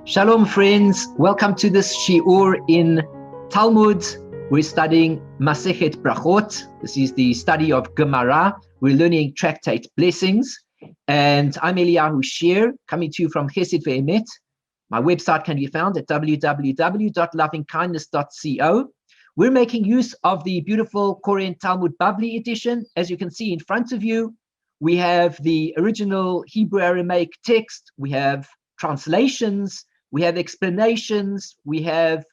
Shalom, friends. Welcome to this shiur in Talmud. We're studying Masechet Brachot. This is the study of Gemara. We're learning Tractate Blessings. And I'm Eliyahu Shir, coming to you from Recited. My website can be found at www.lovingkindness.co. We're making use of the beautiful Koren Talmud Bavli edition. As you can see in front of you, we have the original Hebrew Aramaic text. We have translations, we have explanations, we have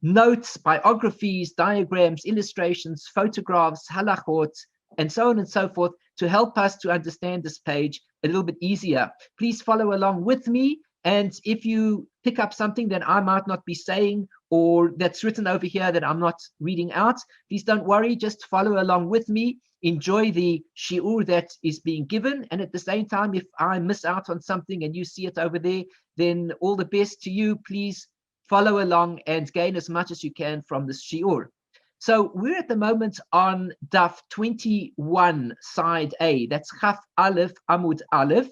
notes, biographies, diagrams, illustrations, photographs, halachot, and so on and so forth to help us to understand this page a little bit easier. Please follow along with me, and if you pick up something that I might not be saying or that's written over here that I'm not reading out, please don't worry, just follow along with me. Enjoy the shiur that is being given, and at the same time, if I miss out on something and you see it over there, then all the best to you. Please follow along and gain as much as you can from this shiur. So we're at the moment on Daf 21, side A. That's Chaf Aleph Amud Aleph.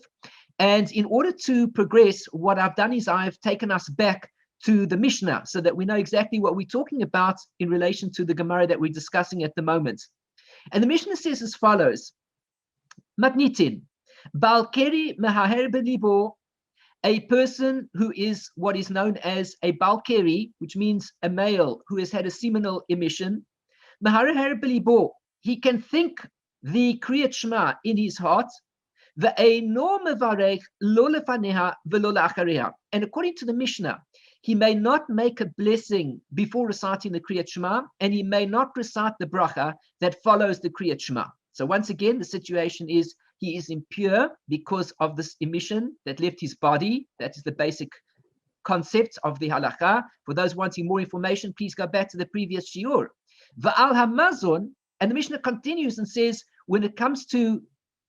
And in order to progress, what I've done is I've taken us back to the Mishnah so that we know exactly what we're talking about in relation to the Gemara that we're discussing at the moment. And the Mishnah says as follows: Matnitin, Balkeri Mehaher Belibo, a person who is what is known as a Balkeri, which means a male who has had a seminal emission. Mehaher Belibo, he can think the Kriyat Shema in his heart. And according to the Mishnah, he may not make a blessing before reciting the Kriyat Shema, and he may not recite the bracha that follows the Kriyat Shema. So once again, the situation is he is impure because of this emission that left his body. That is the basic concept of the halakha. For those wanting more information, please go back to the previous shiur. Va'al hamazon, and the Mishnah continues and says, when it comes to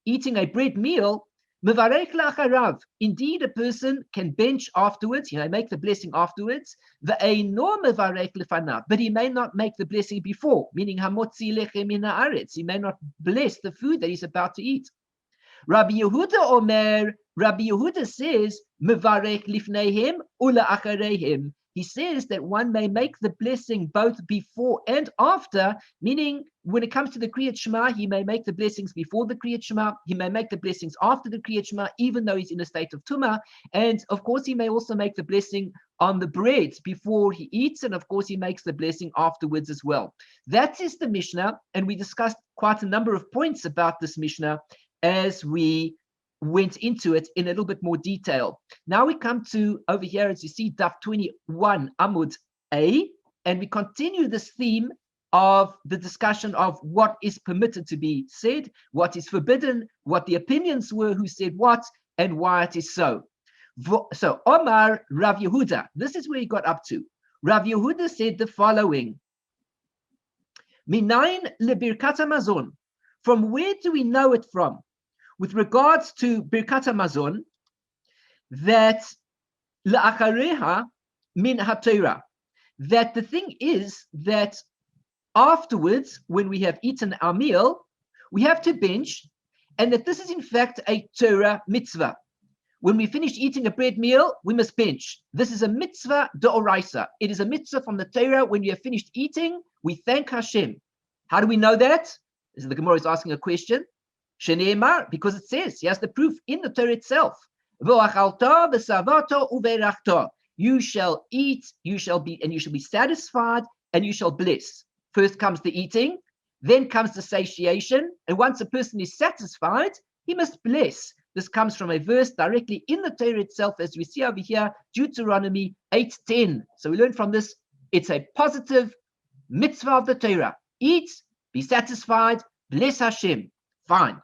eating a bread meal, mevarech la'acharav, indeed a person can bench afterwards, he may make the blessing afterwards, ve'eino mevarech lefanav, but he may not make the blessing before, meaning hamotzi lechem min haaretz, he may not bless the food that he's about to eat. Rabbi Yehuda Omer, Rabbi Yehuda says, mevarech lifneihem ula'achareihem. He says that one may make the blessing both before and after, meaning when it comes to the Kriyat Shema, he may make the blessings before the Kriyat Shema, he may make the blessings after the Kriyat Shema, even though he's in a state of Tumah, and of course he may also make the blessing on the bread before he eats, and of course he makes the blessing afterwards as well. That is the Mishnah, and we discussed quite a number of points about this Mishnah as we went into it in a little bit more detail. Now we come to over here, as you see, Daf 21 Amud A, and we continue this theme of the discussion of what is permitted to be said, what is forbidden, what the opinions were, who said what, and why it is so. So Omar Rav Yehuda, this is where he got up to. Rav Yehuda said the following: Minayin lebirkat hamazon. From where do we know it from? With regards to Birkat HaMazon, that la'achareha min haTorah, that the thing is that afterwards, when we have eaten our meal, we have to bench, and that this is in fact a Torah mitzvah. When we finish eating a bread meal, we must bench. This is a mitzvah d'oraisa. It is a mitzvah from the Torah. When we have finished eating, we thank Hashem. How do we know that? The Gemara is asking a question. Sheneemar, because it says, he has the proof in the Torah itself. You shall eat, you shall be, and you shall be satisfied, and you shall bless. First comes the eating, then comes the satiation, and once a person is satisfied, he must bless. This comes from a verse directly in the Torah itself, as we see over here, Deuteronomy 8:10. So we learn from this, it's a positive mitzvah of the Torah. Eat, be satisfied, bless Hashem. Fine.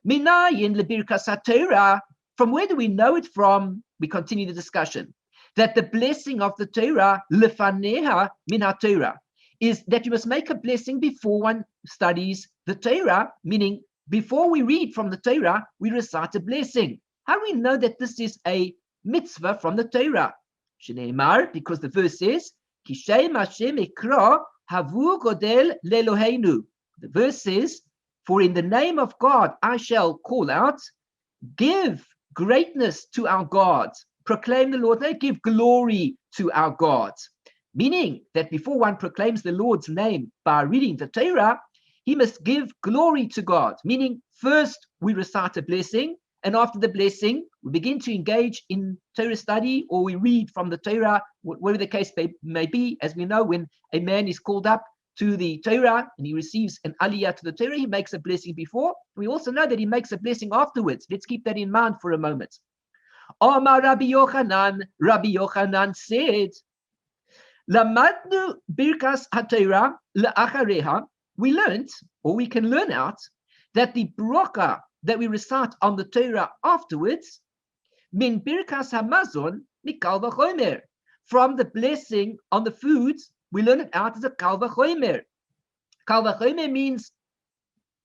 Minayin lebirkas haTorah. From where do we know it from? We continue the discussion. That the blessing of the Torah, lefaneha min haTorah, is that you must make a blessing before one studies the Torah, meaning before we read from the Torah, we recite a blessing. How do we know that this is a mitzvah from the Torah? Shneimar, because the verse says, Kishem Hashem ikra havu godel leloheinu. The verse says, for in the name of God I shall call out, give greatness to our God, proclaim the Lord, no, give glory to our God. Meaning that before one proclaims the Lord's name by reading the Torah, he must give glory to God. Meaning, first we recite a blessing, and after the blessing, we begin to engage in Torah study, or we read from the Torah, whatever the case may be. As we know, when a man is called up to the Torah and he receives an aliyah to the Torah, he makes a blessing before. We also know that he makes a blessing afterwards. Let's keep that in mind for a moment. Omar Rabbi Yochanan said, Lamadnu birkas haTorah le'achareha. We learned, or we can learn out, that the bracha that we recite on the Torah afterwards, min birkas hamazon mikal v'chomer, from the blessing on the foods, we learn it out as a kal v'chomer. Kal v'chomer means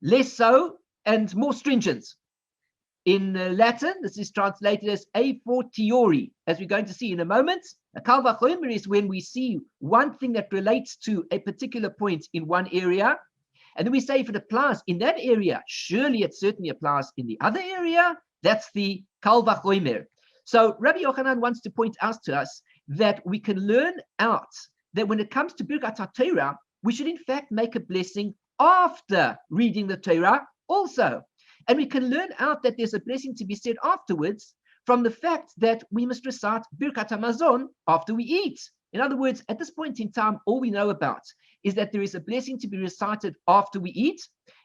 less so and more stringent. In Latin, this is translated as a fortiori, as we're going to see in a moment. A kal v'chomer is when we see one thing that relates to a particular point in one area, and then we say if it applies in that area, surely it certainly applies in the other area. That's the kal v'chomer. So Rabbi Yochanan wants to point out to us that we can learn out that when it comes to Birkat HaTorah, we should in fact make a blessing after reading the Torah also. And we can learn out that there's a blessing to be said afterwards from the fact that we must recite Birkat HaMazon after we eat. In other words, at this point in time, all we know about is that there is a blessing to be recited after we eat,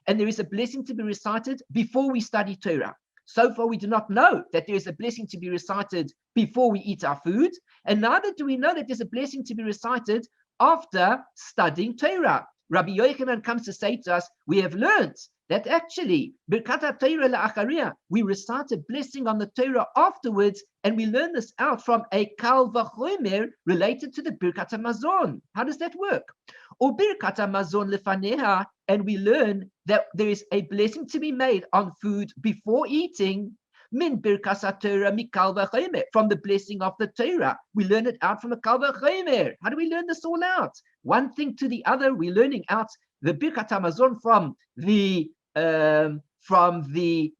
and there is a blessing to be recited before we study Torah. So far, we do not know that there is a blessing to be recited before we eat our food, and neither do we know that there's a blessing to be recited after studying Torah. Rabbi Yochanan comes to say to us, we have learned that actually, Birkat HaTorah le'achareha, we recite a blessing on the Torah afterwards, and we learn this out from a kal v'chomer related to the Birkat HaMazon. How does that work? Or Birkat HaMazon lefaneha, and we learn that there is a blessing to be made on food before eating. Min Birkas HaTorah mikal v'chomer, from the blessing of the Torah. We learn it out from a kal v'chomer. How do we learn this all out? One thing to the other, we're learning out the Birkat HaMazon from the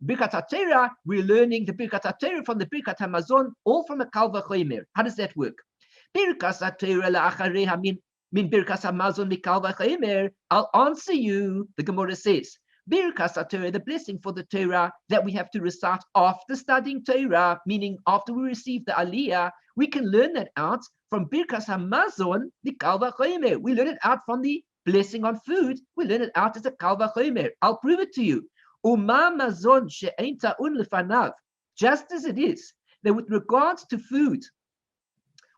Birkat HaTorah, we're learning the Birkat HaTorah from the Birkat HaMazon, all from a kal v'chomer. How does that work? Birkas HaTorah le'achareha min Birkas HaMazon mikal v'chomer. I'll answer you. The Gemara says, Birkas HaTorah, the blessing for the Torah that we have to recite after studying Torah, meaning after we receive the aliyah, we can learn that out from Birkas HaMazon mikal v'chomer. We learn it out from the blessing on food, we learn it out as a kal v'chomer. I'll prove it to you. Uma mazon she'ein ta'un lefanav. Just as it is that with regards to food,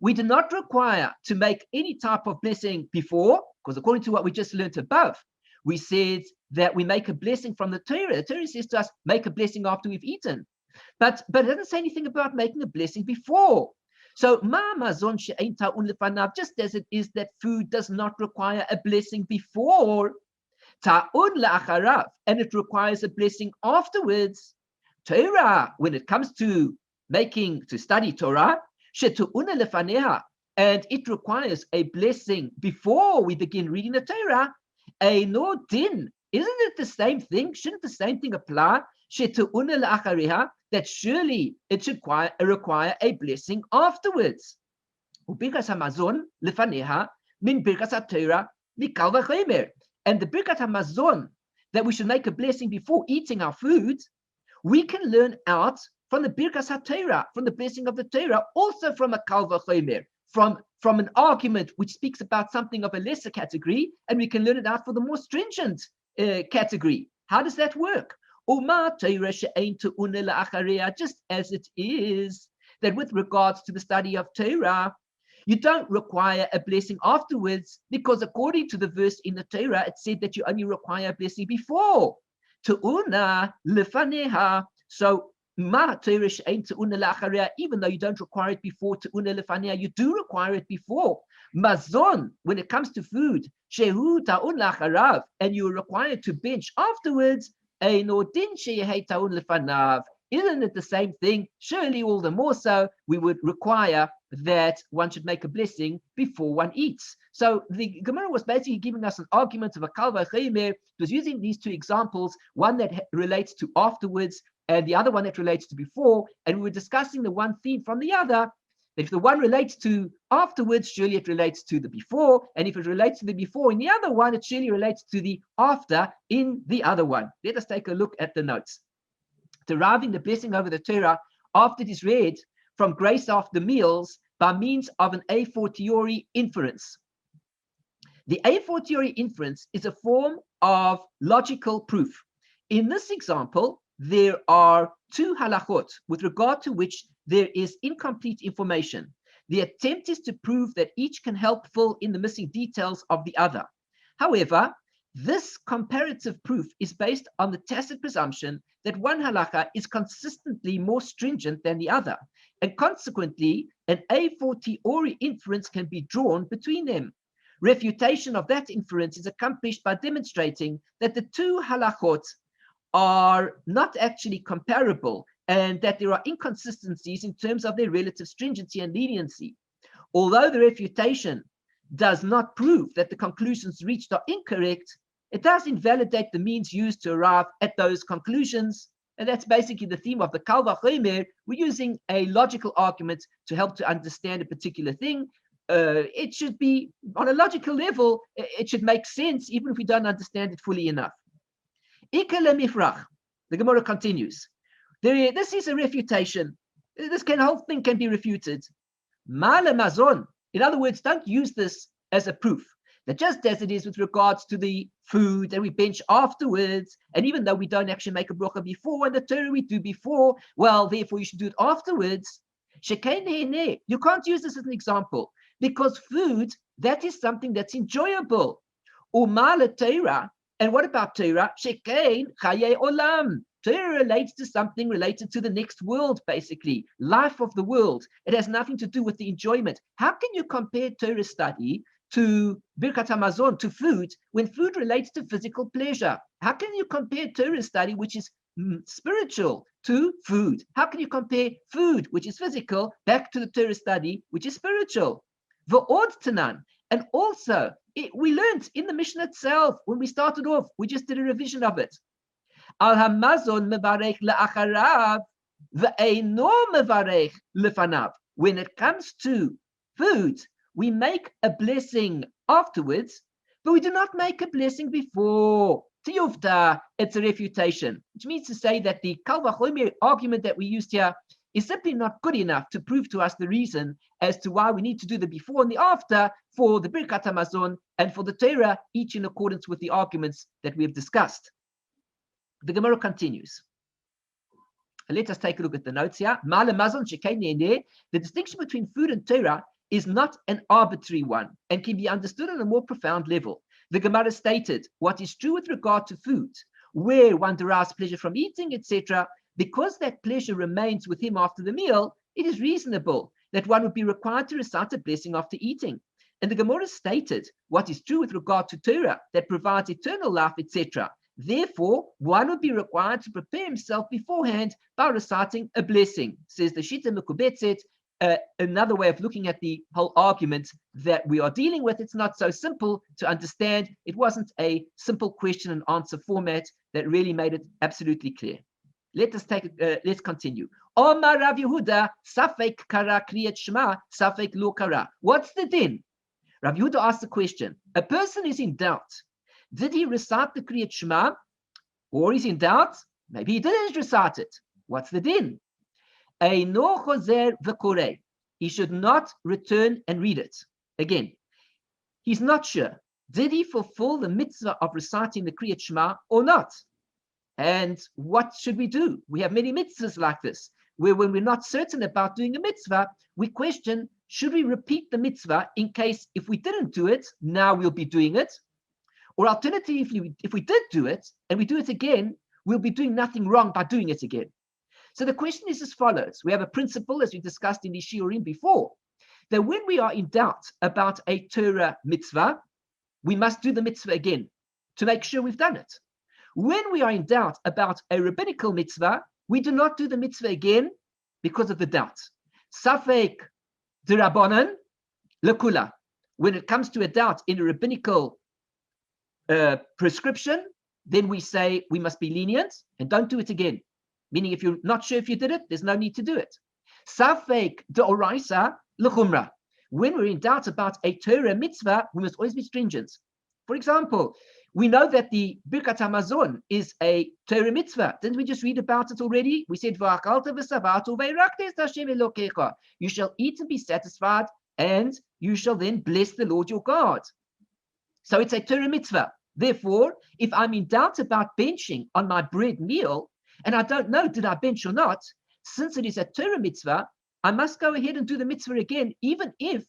we do not require to make any type of blessing before, because according to what we just learned above, we said that we make a blessing from the Torah. The Torah says to us, make a blessing after we've eaten. But it doesn't say anything about making a blessing before. So, just as it is that food does not require a blessing before, and it requires a blessing afterwards. Torah, when it comes to study Torah, and it requires a blessing before we begin reading the Torah. Isn't it the same thing? Shouldn't the same thing apply? That surely it should require a blessing afterwards. And the Birkat HaMazon, that we should make a blessing before eating our food, we can learn out from the Birkas HaTorah, from the blessing of the Torah, also from a kal v'chomer, from an argument which speaks about something of a lesser category, and we can learn it out for the more stringent category. How does that work? Just as it is that with regards to the study of Torah, you don't require a blessing afterwards, because according to the verse in the Torah, it said that you only require a blessing before. Te'una lefaneha. So, even though you don't require it before, te'una lefaneha, you do require it before. Mazon, when it comes to food, shehu ta'un lacharav, and you're required to bench afterwards. Isn't it the same thing? Surely all the more so, we would require that one should make a blessing before one eats. So the Gemara was basically giving us an argument of a kal v'chomer. It was using these two examples, one that relates to afterwards and the other one that relates to before, and we were discussing the one theme from the other. If the one relates to afterwards, surely it relates to the before, and if it relates to the before in the other one, it surely relates to the after in the other one. Let us take a look at the notes. Deriving the blessing over the Torah after it is read from grace after meals by means of an a fortiori inference. The a fortiori inference is a form of logical proof. In this example, there are two halachot with regard to which there is incomplete information. The attempt is to prove that each can help fill in the missing details of the other. However, this comparative proof is based on the tacit presumption that one halacha is consistently more stringent than the other, and consequently, an a fortiori inference can be drawn between them. Refutation of that inference is accomplished by demonstrating that the two halachot are not actually comparable and that there are inconsistencies in terms of their relative stringency and leniency. Although the refutation does not prove that the conclusions reached are incorrect, it does invalidate the means used to arrive at those conclusions. And that's basically the theme of the Kal Vachomer. We're using a logical argument to help to understand a particular thing. It should be, on a logical level, it should make sense, even if we don't understand it fully enough. The Gemara continues. This is a refutation. This whole thing can be refuted. Ma'ale mazon. In other words, don't use this as a proof that just as it is with regards to the food that we bench afterwards, and even though we don't actually make a bracha before, and the Torah we do before, well, therefore you should do it afterwards. You can't use this as an example because food, that is something that's enjoyable. Uma'ale Torah. And what about Torah? Shekain chaye olam. Torah relates to something related to the next world, basically, life of the world. It has nothing to do with the enjoyment. How can you compare Torah study to Birkat HaMazon, to food, when food relates to physical pleasure? How can you compare Torah study, which is spiritual, to food? How can you compare food, which is physical, back to the Torah study, which is spiritual? V'od tanan. And also, we learned in the Mishnah itself, when we started off, we just did a revision of it. Al hamazon mevarech le'acharav ve'eino mevarech lefanav. When it comes to food, we make a blessing afterwards, but we do not make a blessing before. Tiyuvta, it's a refutation, which means to say that the Kal Vachomer argument that we used here is simply not good enough to prove to us the reason as to why we need to do the before and the after for the Birkat HaMazon and for the Torah, each in accordance with the arguments that we have discussed. The Gemara continues. Let us take a look at the notes here. The distinction between food and Torah is not an arbitrary one and can be understood on a more profound level. The Gemara stated what is true with regard to food, where one derives pleasure from eating, etc. Because that pleasure remains with him after the meal, it is reasonable that one would be required to recite a blessing after eating. And the Gemara stated what is true with regard to Torah, that provides eternal life, etc. Therefore, one would be required to prepare himself beforehand by reciting a blessing. Says the Shita Mekubetzet, another way of looking at the whole argument that we are dealing with. It's not so simple to understand. It wasn't a simple question and answer format that really made it absolutely clear. Let's continue. Omar Rav Yehuda, Safek Kara Kriyat Shema, Safek Lo Kara. What's the din? Rav Yehuda asked the question. A person is in doubt. Did he recite the Kriyat Shema? Or he's in doubt? Maybe he didn't recite it. What's the din? Eino chozer v'koreh. He should not return and read it. Again, he's not sure. Did he fulfill the mitzvah of reciting the Kriyat Shema or not? And what should we do? We have many mitzvahs like this, where when we're not certain about doing a mitzvah, we question, should we repeat the mitzvah in case if we didn't do it, now we'll be doing it? Or alternatively, if we did do it and we do it again, we'll be doing nothing wrong by doing it again. So the question is as follows. We have a principle, as we discussed in the Shiurim before, that when we are in doubt about a Torah mitzvah, we must do the mitzvah again to make sure we've done it. When we are in doubt about a rabbinical mitzvah, we do not do the mitzvah again because of the doubt. Safek d'Rabbanan lekula. When it comes to a doubt in a rabbinical prescription, then we say we must be lenient and don't do it again. Meaning, if you're not sure if you did it, there's no need to do it. Safek deoraisa lechumra. When we're in doubt about a Torah mitzvah, we must always be stringent. For example, we know that the Birkat Hamazon is a Torah mitzvah. Didn't we just read about it already? We said, you shall eat and be satisfied, and you shall then bless the Lord your God. So it's a Torah mitzvah. Therefore, if I'm in doubt about benching on my bread meal, and I don't know, did I bench or not? Since it is a Torah mitzvah, I must go ahead and do the mitzvah again, even if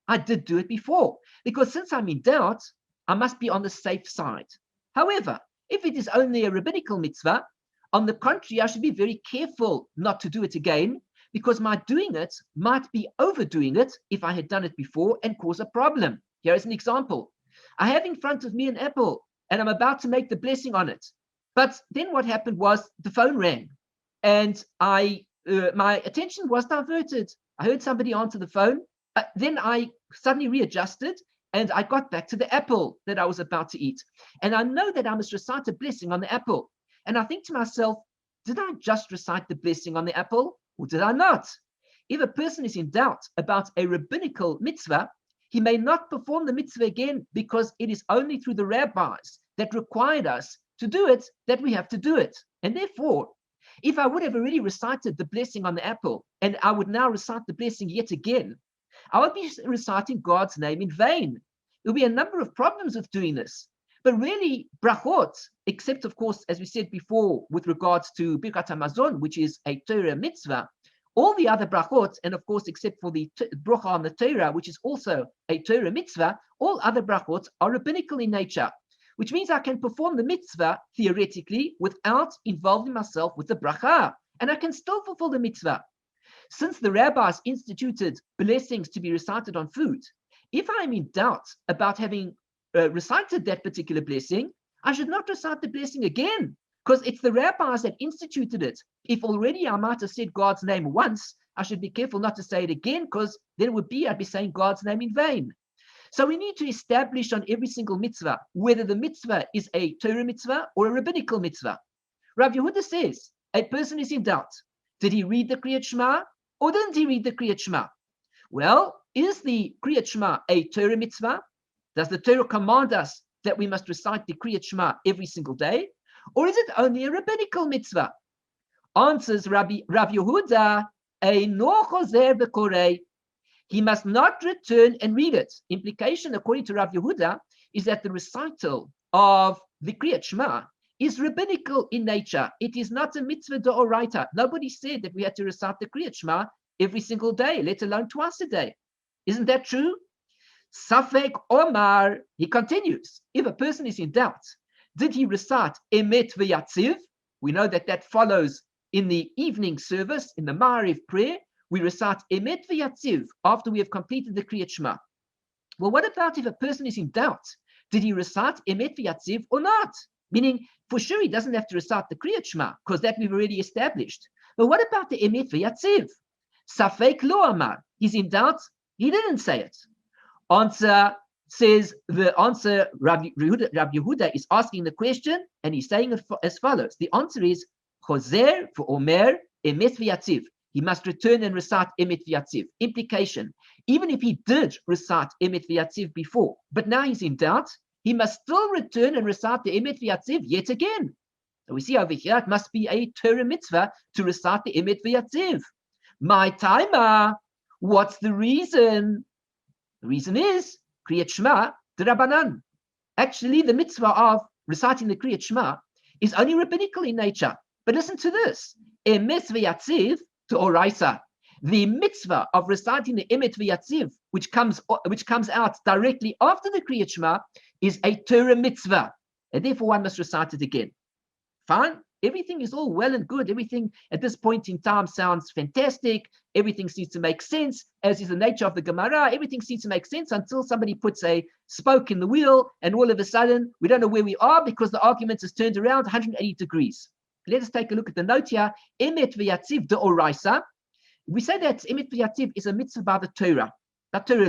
I did do it before. Because since I'm in doubt, I must be on the safe side. However, if it is only a rabbinical mitzvah, on the contrary, I should be very careful not to do it again, because my doing it might be overdoing it if I had done it before and cause a problem. Here is an example. I have in front of me an apple, and I'm about to make the blessing on it. But then what happened was the phone rang, and my attention was diverted. I heard somebody answer the phone. Then I suddenly readjusted, and I got back to the apple that I was about to eat. And I know that I must recite a blessing on the apple. And I think to myself, did I just recite the blessing on the apple, or did I not? If a person is in doubt about a rabbinical mitzvah, he may not perform the mitzvah again, because it is only through the rabbis that required us to do it that we have to do it. And therefore, if I would have already recited the blessing on the apple, and I would now recite the blessing yet again, I would be reciting God's name in vain. There will be a number of problems with doing this. But really, brachot, except of course, as we said before, with regards to Birkat Hamazon, which is a Torah mitzvah, all the other brachot, and of course, except for the bracha on the Torah, which is also a Torah mitzvah, all other brachot are rabbinical in nature, which means I can perform the mitzvah theoretically without involving myself with the bracha, and I can still fulfill the mitzvah. Since the rabbis instituted blessings to be recited on food, if I'm in doubt about having recited that particular blessing, I should not recite the blessing again, because it's the rabbis that instituted it. If already I might have said God's name once, I should be careful not to say it again, because then I'd be saying God's name in vain. So we need to establish on every single mitzvah whether the mitzvah is a Torah mitzvah or a rabbinical mitzvah. Rav Yehuda says a person is in doubt. Did he read the Kriyat Shema or didn't he read the Kriyat Shema? Well, is the Kriyat Shema a Torah mitzvah? Does the Torah command us that we must recite the Kriyat Shema every single day? Or is it only a rabbinical mitzvah? Answers Rav Yehuda, Eino chozer v'korei. He must not return and read it. Implication, according to Rav Yehuda, is that the recital of the Kriyat Shema is rabbinical in nature. It is not a mitzvah d'oraita. Nobody said that we had to recite the Kriyat Shema every single day, let alone twice a day. Isn't that true? Safek Omar, he continues, if a person is in doubt, did he recite Emet Ve'Yatziv? We know that that follows in the evening service, in the Ma'ariv prayer. We recite Emet Ve'Yatziv after we have completed the Kriyat Shema. Well, what about if a person is in doubt? Did he recite Emet Ve'Yatziv or not? Meaning, for sure, he doesn't have to recite the Kriyat Shema, because that we've already established. But what about the Emet Ve'Yatziv? Safek Lo Amar. He's in doubt. He didn't say it. Answer says the answer, Rav Yehuda is asking the question, and he's saying it as follows. The answer is Chozer for Omer Emet Ve'Yatziv. He must return and recite Emet Ve'Yatziv. Implication, even if he did recite Emet Ve'Yatziv before, but now he's in doubt, he must still return and recite the Emet Ve'Yatziv yet again. So we see over here, it must be a Torah mitzvah to recite the Emet Ve'Yatziv. My timer, what's the reason? The reason is Kriyat Shema d'Rabbanan. Actually, the mitzvah of reciting the Kriyat Shema is only rabbinical in nature. But listen to this. Emet Ve'Yatziv d'Oraisa. The mitzvah of reciting the Emet Ve'Yatziv, which comes out directly after the Kriyat Shema, is a Torah mitzvah. And therefore one must recite it again. Fine. Everything is all well and good. Everything at this point in time sounds fantastic. Everything seems to make sense, as is the nature of the Gemara. Everything seems to make sense until somebody puts a spoke in the wheel, and all of a sudden, we don't know where we are because the argument has turned around 180 degrees. Let us take a look at the note here. Emet Ve'Yatziv d'Oraisa. We say that Emet Ve'Yatziv is a mitzvah by the Torah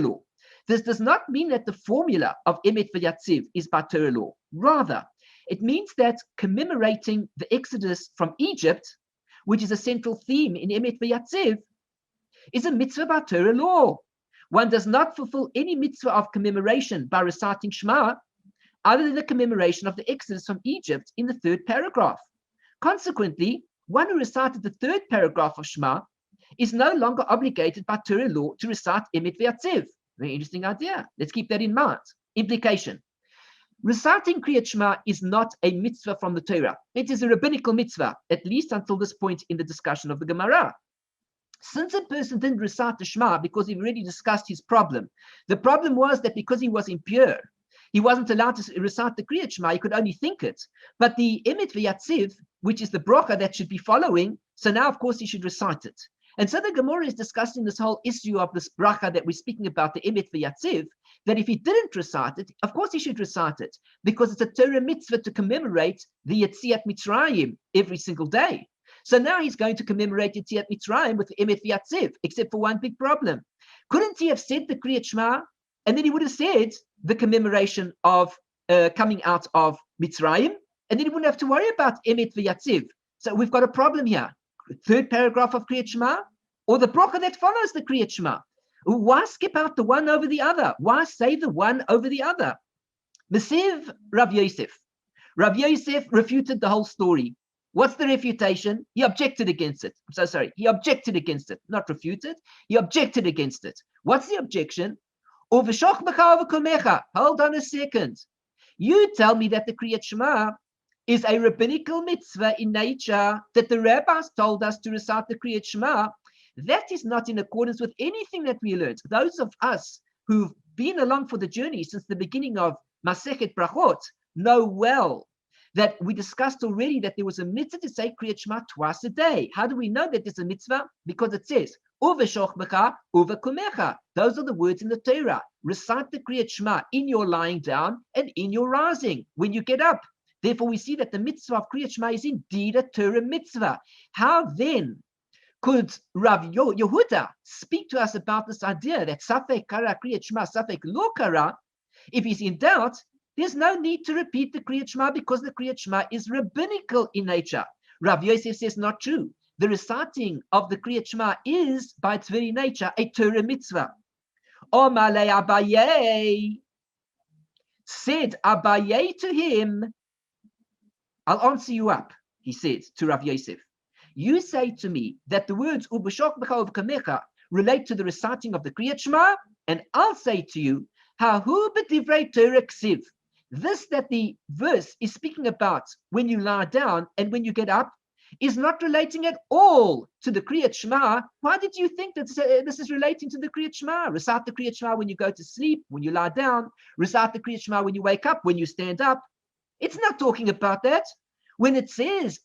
law. This does not mean that the formula of Emet Ve'Yatziv is by Torah law. Rather, it means that commemorating the Exodus from Egypt which is a central theme in Emet Ve'Yatziv, is a mitzvah by Torah law. One does not fulfill any mitzvah of commemoration by reciting Shema other than the commemoration of the Exodus from Egypt in the 3rd paragraph. Consequently, one who recited the 3rd paragraph of Shema is no longer obligated by Torah law to recite Emet Ve'Yatziv. Very interesting idea. Let's keep that in mind. Implication. Reciting Kriyat Shema is not a mitzvah from the Torah. It is a rabbinical mitzvah, at least until this point in the discussion of the Gemara. Since a person didn't recite the Shema because he already discussed his problem, the problem was that because he was impure, he wasn't allowed to recite the Kriyat Shema, he could only think it. But the Emet Ve'Yatziv, which is the bracha that should be following, so now of course he should recite it. And so the Gemara is discussing this whole issue of this bracha that we're speaking about, the Emet Ve'Yatziv, that if he didn't recite it, of course he should recite it, because it's a Torah mitzvah to commemorate the Yetziat Mitzrayim every single day. So now he's going to commemorate Yetziat Mitzrayim with the Emet Ve'Yatziv, except for one big problem. Couldn't he have said the Kriyat Shema, and then he would have said the commemoration of coming out of Mitzrayim, and then he wouldn't have to worry about Emet Ve'Yatziv. So we've got a problem here. 3rd paragraph of Kriyat Shema, or the bracha that follows the Kriyat Shema. Why skip out the one over the other? Why say the one over the other? Mesiv Rav Yosef. Rav Yosef refuted the whole story. What's the refutation? He objected against it. I'm so sorry. He objected against it. Not refuted. He objected against it. What's the objection? Hold on a second. You tell me that the Kriyat Shema is a rabbinical mitzvah in nature, that the rabbis told us to recite the Kriyat Shema. That is not in accordance with anything that we learned. Those of us who've been along for the journey since the beginning of Tractate Brachot know well that we discussed already that there was a mitzvah to say Kriyat Shema twice a day. How do we know that there's a mitzvah? Because it says, Uveshochmecha, uvakumecha. Those are the words in the Torah. Recite the Kriyat Shema in your lying down and in your rising, when you get up. Therefore, we see that the mitzvah of Kriyat Shema is indeed a Torah mitzvah. How then could Rav Yehuda speak to us about this idea that Safek Kara Kriyat Shema, Safek Lo Kara? If he's in doubt, there's no need to repeat the Kriyat Shema because the Kriyat Shema is rabbinical in nature. Rav Yosef says not true. The reciting of the Kriyat Shema is, by its very nature, a Torah mitzvah. Omalei Abaye, said Abaye to him, I'll answer you up, he said to Rav Yosef. You say to me that the words Ubashok B'cha Kamecha relate to the reciting of the Kriyat Shema, and I'll say to you, Hahu b'divrei Torah ksiv. This that the verse is speaking about when you lie down and when you get up is not relating at all to the Kriyat Shema. Why did you think that this is relating to the Kriyat Shema? Recite the Kriyat Shema when you go to sleep, when you lie down. Recite the Kriyat Shema when you wake up, when you stand up. It's not talking about that. When it says,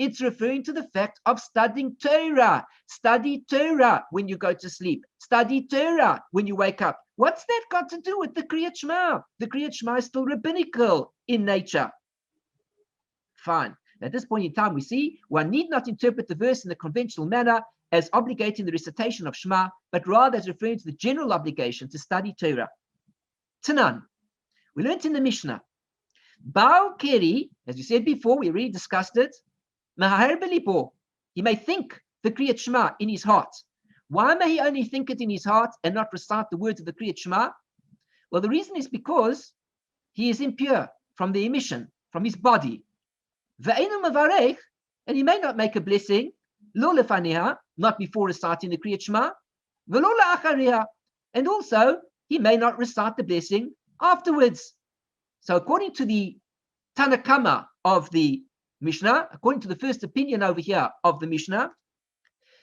it's referring to the fact of studying Torah. Study Torah when you go to sleep. Study Torah when you wake up. What's that got to do with the Kriyat Shema? The Kriyat Shema is still rabbinical in nature. Fine. At this point in time, we see one need not interpret the verse in the conventional manner as obligating the recitation of Shema, but rather as referring to the general obligation to study Torah. Tanan. We learned in the Mishnah. Baal Keri, as we said before, we already discussed it. He may think the Kriyat Shema in his heart. Why may he only think it in his heart and not recite the words of the Kriyat Shema? Well, the reason is because he is impure from the emission, from his body. And he may not make a blessing, not before reciting the Kriyat Shema, and also he may not recite the blessing afterwards. So according to the Tanakama of the Mishnah, according to the first opinion over here of the Mishnah,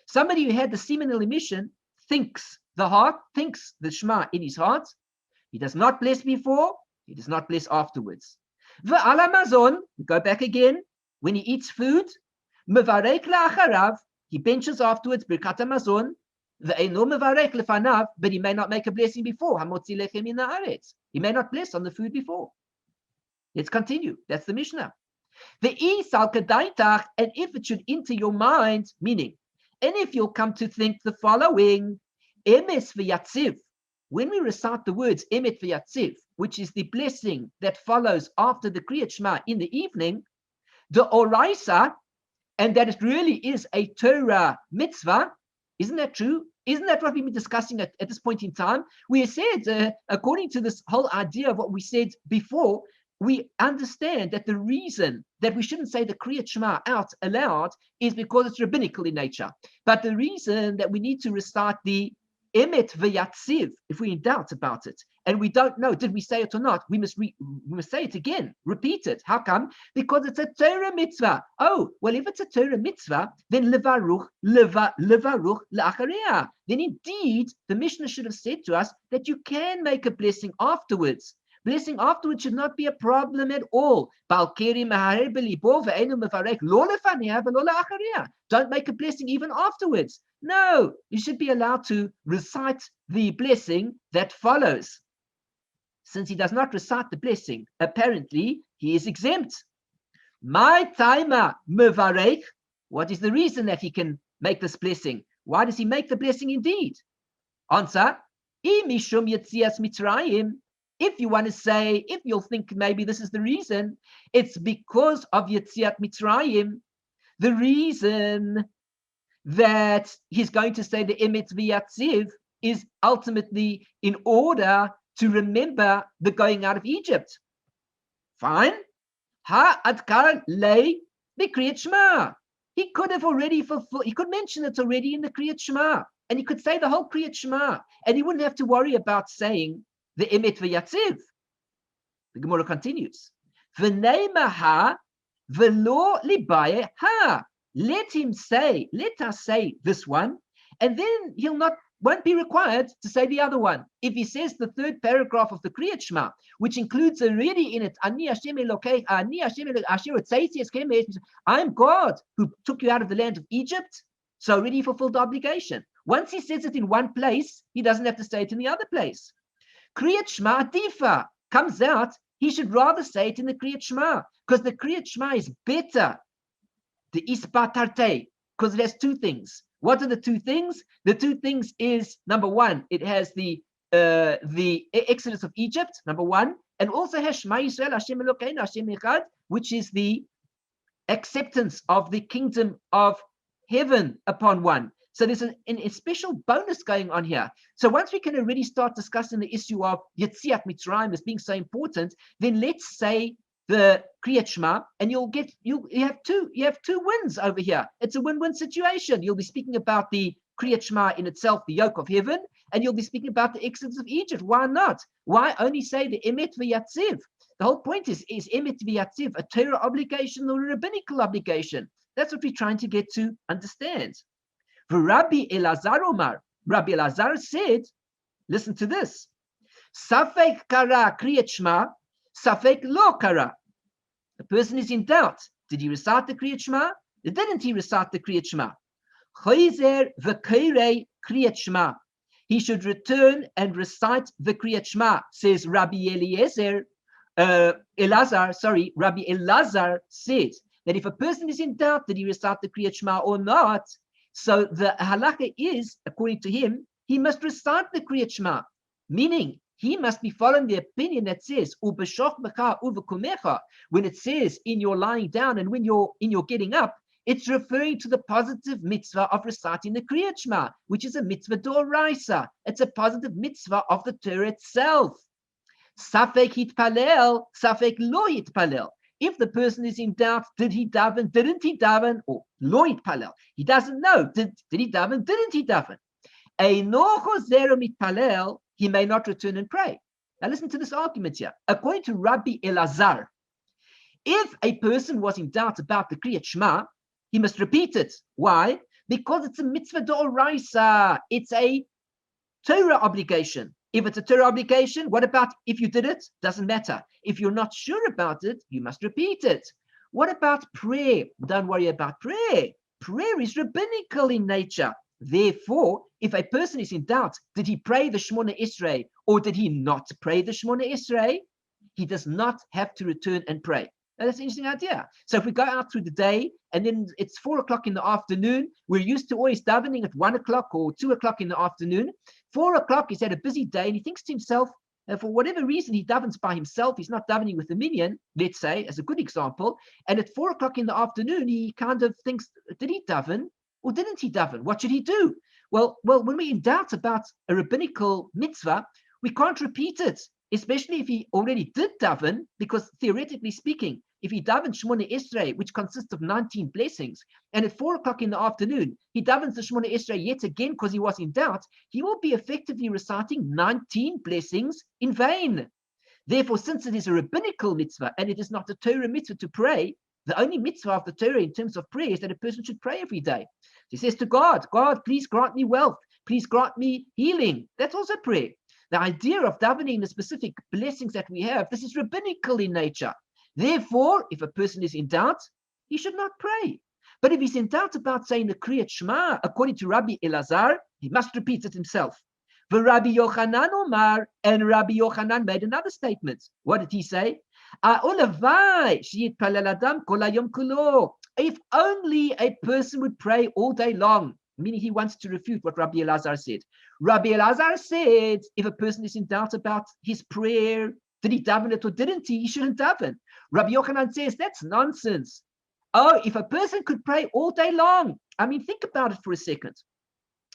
somebody who had the seminal emission thinks the Shema in his heart. He does not bless before, he does not bless afterwards. Ve'ala mazon, we go back again, when he eats food, mevarek la'acharav, he benches afterwards, birkat hamazon, ve'eno mevarek lefanav, but he may not make a blessing before, hamotzi lechem min haaretz. He may not bless on the food before. Let's continue. That's the Mishnah. The isal kadaitach, and if it should enter your mind, meaning, and if you'll come to think the following, Emet Ve'Yatziv, when we recite the words Emet Ve'Yatziv, which is the blessing that follows after the Kriyat Shema in the evening, the oraisa, and that it really is a Torah mitzvah. Isn't that true? Isn't that what we've been discussing at this point in time? We said, according to this whole idea of what we said before, we understand that the reason that we shouldn't say the Kriyat Shema out aloud is because it's rabbinical in nature. But the reason that we need to recite the Emet Ve'Yatziv, if we're in doubt about it, and we don't know, did we say it or not? We must say it again, repeat it. How come? Because it's a Torah mitzvah. Oh, well, if it's a Torah mitzvah, then levaruch la'achareya. Then indeed, the Mishnah should have said to us that you can make a blessing afterwards. Blessing afterwards should not be a problem at all. Don't make a blessing even afterwards. No, you should be allowed to recite the blessing that follows. Since he does not recite the blessing, apparently he is exempt. My timer mevarech. What is the reason that he can make this blessing? Why does he make the blessing indeed? Answer: mishum yetzias mitzrayim. If you want to say, if you'll think maybe this is the reason, it's because of Yetziat Mitzrayim. The reason that he's going to say the Emet Ve'Yatziv is ultimately in order to remember the going out of Egypt. Fine. Ha adkar lei the Kriyat Shema. He could have already fulfilled, he could mention it already in the Kriyat Shema, and he could say the whole Kriyat Shema, and he wouldn't have to worry about saying the Emet Ve'Yatziv. The Gemara continues. V'neimaha v'lo libaye ha. Let us say this one, and then won't be required to say the other one. If he says the third paragraph of the Kriyat Shema, which includes already in it, Ani Hashem Elokei, Ani Hashem Asher Tzeitzis Kemesh, I'm God who took you out of the land of Egypt, so already fulfilled the obligation. Once he says it in one place, he doesn't have to say it in the other place. Kriyat Shema Difa comes out, he should rather say it in the Kriyat Shema, because the Kriyat Shema is better. The Ispatarte, because it has two things. What are the two things? The two things is, number one, it has the Exodus of Egypt, number one, and also has Shema Yisrael Hashem Elokeinu Hashem Echad, which is the acceptance of the kingdom of heaven upon one. So there's a special bonus going on here. So once we can already start discussing the issue of Yetziat Mitzrayim as being so important, then let's say the Kriyat Shema, and you have two wins over here. It's a win-win situation. You'll be speaking about the Kriyat Shema in itself, the yoke of heaven, and you'll be speaking about the Exodus of Egypt. Why not? Why only say the Emet Ve'Yatziv? The whole point is Emet Ve'Yatziv a Torah obligation or a rabbinical obligation? That's what we're trying to get to understand. Rabbi Elazar Omar, Rabbi Elazar said, listen to this, Safek kara Kriyat Shema, Safek lo kara. The person is in doubt. Did he recite the Kriyat Shema? Didn't he recite the Kriyat Shema? Chayzer v'keirei Kriyat Shema. He should return and recite the Kriyat Shema, says Rabbi Rabbi Elazar said that if a person is in doubt, did he recite the Kriyat Shema or not? So the halakha is, according to him, he must recite the Kriyat Shema, meaning he must be following the opinion that says, when it says in your lying down and when you're in your getting up, it's referring to the positive mitzvah of reciting the Kriyat Shema, which is a mitzvah d'oraisa. It's a positive mitzvah of the Torah itself. Safek hitpalel, safek lo hitpalel. If the person is in doubt, did he daven, didn't he daven, or lo hitpalel, he doesn't know, did he daven, didn't he daven? Eino chozer mitpalel, he may not return and pray. Now listen to this argument here. According to Rabbi Elazar, if a person was in doubt about the Kriyat Shema, he must repeat it. Why? Because it's a mitzvah d'oraisa. It's a Torah obligation. If it's a Torah obligation, what about if you did it? Doesn't matter. If you're not sure about it, you must repeat it. What about prayer? Don't worry about prayer. Prayer is rabbinical in nature. Therefore, if a person is in doubt, did he pray the Shemona Esrei or did he not pray the Shemona Esrei? He does not have to return and pray. Now, that's an interesting idea. So if we go out through the day and then it's 4 o'clock in the afternoon, we're used to always davening at 1 o'clock or 2 o'clock in the afternoon. 4 o'clock, he's had a busy day and he thinks to himself, for whatever reason, he davens by himself, he's not davening with the minyan, let's say, as a good example, and at 4 o'clock in the afternoon, he kind of thinks, did he daven or didn't he daven? What should he do? Well, when we're in doubt about a rabbinical mitzvah, we can't repeat it, especially if he already did daven, because theoretically speaking, if he davens Shemona Esrei, which consists of 19 blessings, and at 4 o'clock in the afternoon, he davens the Shemona Esrei yet again because he was in doubt, he will be effectively reciting 19 blessings in vain. Therefore, since it is a rabbinical mitzvah and it is not a Torah mitzvah to pray, the only mitzvah of the Torah in terms of prayer is that a person should pray every day. He says to God, God, please grant me wealth. Please grant me healing. That's also prayer. The idea of davening the specific blessings that we have, this is rabbinical in nature. Therefore, if a person is in doubt, he should not pray. But if he's in doubt about saying the Kriyat Shema, according to Rabbi Elazar, he must repeat it himself. The Rabbi Yochanan Omar, and Rabbi Yochanan made another statement. What did he say? If only a person would pray all day long, meaning he wants to refute what Rabbi Elazar said. Rabbi Elazar said, if a person is in doubt about his prayer, did he daven it or didn't he shouldn't daven. Rabbi Yochanan says, that's nonsense. Oh, if a person could pray all day long. I mean, think about it for a second.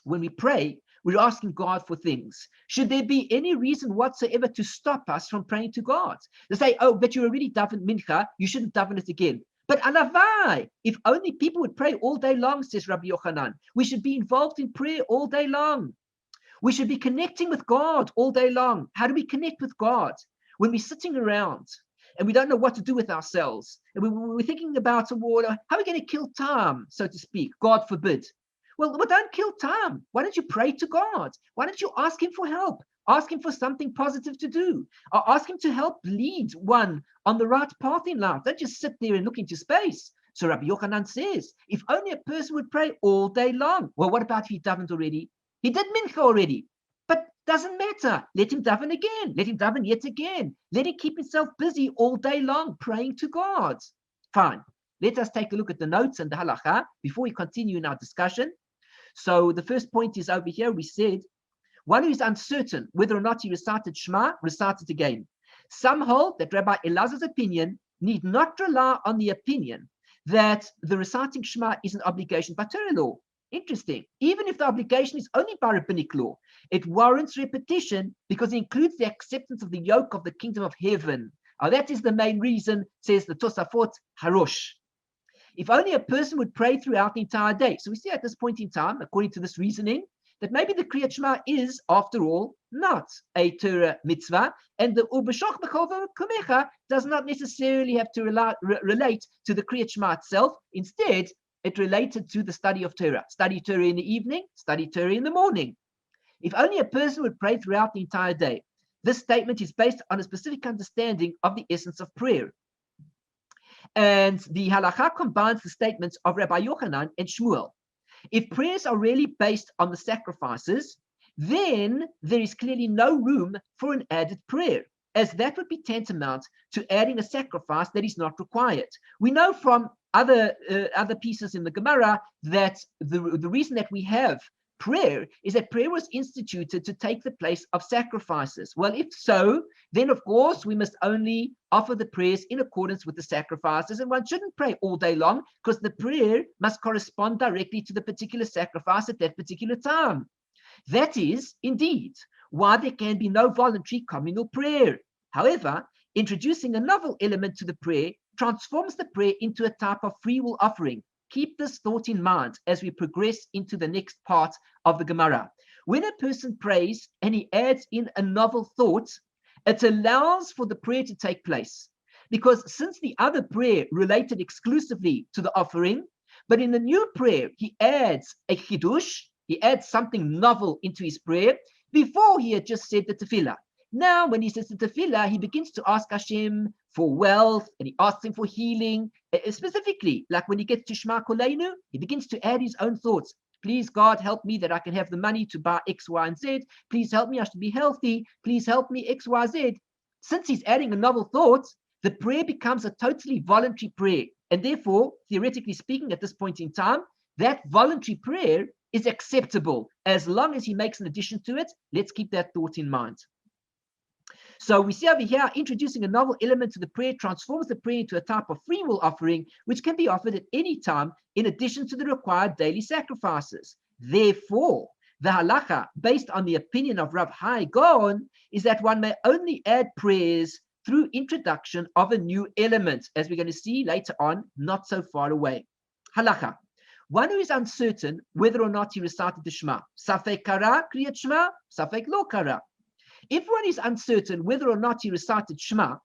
When we pray, we're asking God for things. Should there be any reason whatsoever to stop us from praying to God? They say, oh, but you already davened mincha, you shouldn't daven it again. But alavai, if only people would pray all day long, says Rabbi Yochanan, we should be involved in prayer all day long. We should be connecting with God all day long. How do we connect with God? When we're sitting around and we don't know what to do with ourselves, and we're thinking about how are we going to kill time, so to speak, God forbid. Well, don't kill time. Why don't you pray to God? Why don't you ask him for help? Ask him for something positive to do. Or ask him to help lead one on the right path in life. Don't just sit there and look into space. So Rabbi Yochanan says, if only a person would pray all day long. Well, what about if he davened already? He did mincha already. But doesn't matter. Let him daven again. Let him daven yet again. Let him keep himself busy all day long praying to God. Fine. Let us take a look at the notes and the halacha before we continue in our discussion. So the first point is over here. We said, one who is uncertain whether or not he recited Shema, recite it again. Some hold that Rabbi Elazar's opinion need not rely on the opinion that the reciting Shema is an obligation by Torah law. Interesting. Even if the obligation is only by rabbinic law, it warrants repetition because it includes the acceptance of the yoke of the kingdom of heaven. That is the main reason, says the Tosafot Harosh. If only a person would pray throughout the entire day. So we see at this point in time, according to this reasoning, that maybe the Kriyat Shema is, after all, not a Torah mitzvah, and the Ubeshach B'chova Kumecha does not necessarily have to relate to the Kriyat Shema itself. Instead, it related to the study of Torah. Study Torah in the evening, study Torah in the morning. If only a person would pray throughout the entire day. This statement is based on a specific understanding of the essence of prayer. And the halakha combines the statements of Rabbi Yochanan and Shmuel. If prayers are really based on the sacrifices, then there is clearly no room for an added prayer, as that would be tantamount to adding a sacrifice that is not required. We know from other pieces in the Gemara that the reason that we have prayer is that prayer was instituted to take the place of sacrifices. Well, if so, then of course we must only offer the prayers in accordance with the sacrifices, and one shouldn't pray all day long because the prayer must correspond directly to the particular sacrifice at that particular time. That is, indeed, why there can be no voluntary communal prayer. However, introducing a novel element to the prayer transforms the prayer into a type of free will offering. Keep this thought in mind as we progress into the next part of the Gemara. When a person prays and he adds in a novel thought, it allows for the prayer to take place. Because since the other prayer related exclusively to the offering, but in the new prayer, he adds a chidush, he adds something novel into his prayer, before he had just said the tefillah. Now, when he says the tefillah, he begins to ask Hashem for wealth, and he asks him for healing. Specifically, like when he gets to Shema Koleinu, he begins to add his own thoughts. Please, God, help me that I can have the money to buy X, Y, and Z. Please help me, I should be healthy. Please help me, X, Y, Z. Since he's adding a novel thought, the prayer becomes a totally voluntary prayer. And therefore, theoretically speaking, at this point in time, that voluntary prayer is acceptable as long as he makes an addition to it. Let's keep that thought in mind. So we see over here, introducing a novel element to the prayer transforms the prayer into a type of free will offering, which can be offered at any time in addition to the required daily sacrifices. Therefore, the halacha, based on the opinion of Rav Hai Gaon, is that one may only add prayers through introduction of a new element, as we're going to see later on, not so far away. Halacha. One who is uncertain whether or not he recited the Shema. Safek kara, kriyat Shema, safek lo kara. If one is uncertain whether or not he recited Shema,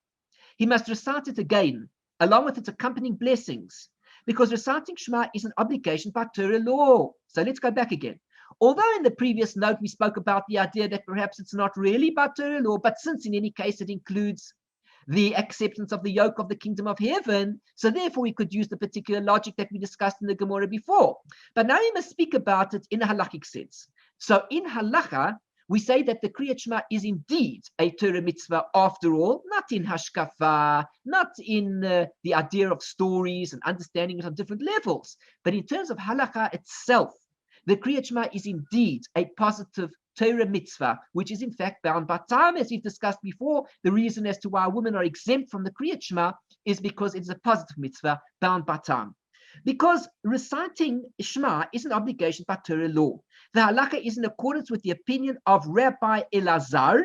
he must recite it again, along with its accompanying blessings, because reciting Shema is an obligation by Torah law. So let's go back again. Although in the previous note we spoke about the idea that perhaps it's not really by Torah law, but since in any case it includes the acceptance of the yoke of the kingdom of heaven, so therefore we could use the particular logic that we discussed in the Gemara before. But now we must speak about it in a halachic sense. So in halacha, we say that the Kriyat Shema is indeed a Torah mitzvah after all, not in hashkafa, not in the idea of stories and understanding it on different levels, but in terms of halacha itself. The Kriyat Shema is indeed a positive Torah mitzvah, which is in fact bound by time, as we've discussed before. The reason as to why women are exempt from the Kriyat Shema is because it is a positive mitzvah bound by time. Because reciting Shema is an obligation by Torah law. The halacha is in accordance with the opinion of Rabbi Elazar,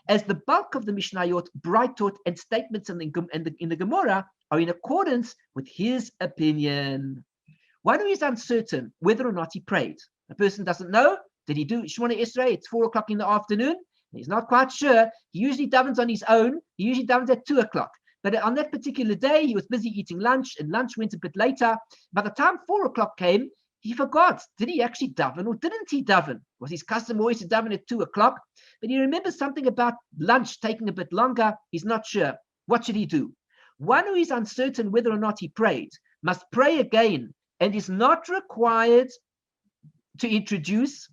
as the bulk of the Mishnayot, Brachot, and statements in the Gemara are in accordance with his opinion. One who is uncertain whether or not he prayed. A person doesn't know. Did he do Shema and Ezra? It's 4 o'clock in the afternoon. He's not quite sure. He usually davens on his own. He usually davens at 2 o'clock. But on that particular day, he was busy eating lunch, and lunch went a bit later. By the time 4 o'clock came, he forgot. Did he actually daven or didn't he daven? Was his custom always to daven at 2 o'clock? But he remembers something about lunch taking a bit longer. He's not sure. What should he do? One who is uncertain whether or not he prayed must pray again and is not required to introduce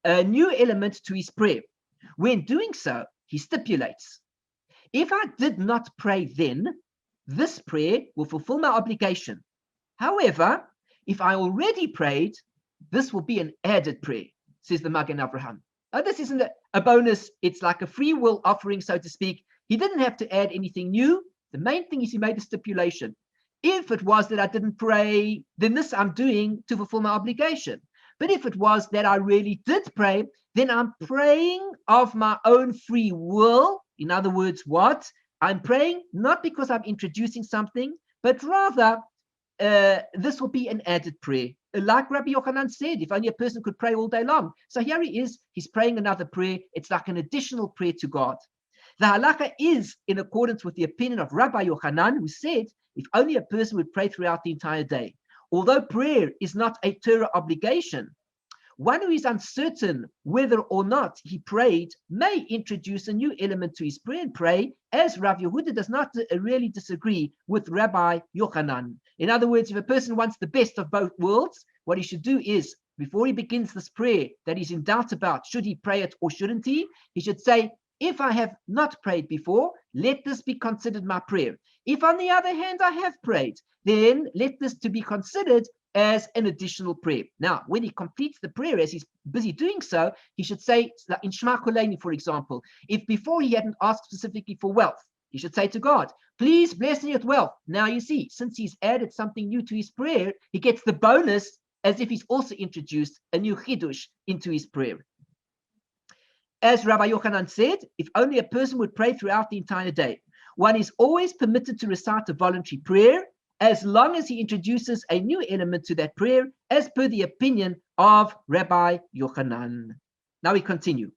a new element to his prayer. When doing so, he stipulates, if I did not pray then, this prayer will fulfill my obligation. However, if I already prayed, this will be an added prayer, says the Magen Avraham. Now, this isn't a bonus. It's like a free will offering, so to speak. He didn't have to add anything new. The main thing is he made a stipulation. If it was that I didn't pray, then this I'm doing to fulfill my obligation. But if it was that I really did pray, then I'm praying of my own free will. In other words, what? I'm praying not because I'm introducing something, but rather this will be an added prayer. Like Rabbi Yochanan said, if only a person could pray all day long. So here he is, he's praying another prayer. It's like an additional prayer to God. The halakha is in accordance with the opinion of Rabbi Yochanan, who said, if only a person would pray throughout the entire day. Although prayer is not a Torah obligation, one who is uncertain whether or not he prayed may introduce a new element to his prayer and pray, as Rav Yehuda does not really disagree with Rabbi Yochanan. In other words, if a person wants the best of both worlds, what he should do is, before he begins this prayer that he's in doubt about, should he pray it or shouldn't he should say, if I have not prayed before, let this be considered my prayer. If, on the other hand, I have prayed, then let this to be considered as an additional prayer. Now, when he completes the prayer, as he's busy doing so, he should say, in Shema Koleni, for example, if before he hadn't asked specifically for wealth, he should say to God, please bless me with wealth. Now, you see, since he's added something new to his prayer, he gets the bonus as if he's also introduced a new chidush into his prayer. As Rabbi Yochanan said, if only a person would pray throughout the entire day, one is always permitted to recite a voluntary prayer as long as he introduces a new element to that prayer, as per the opinion of Rabbi Yochanan. Now we continue.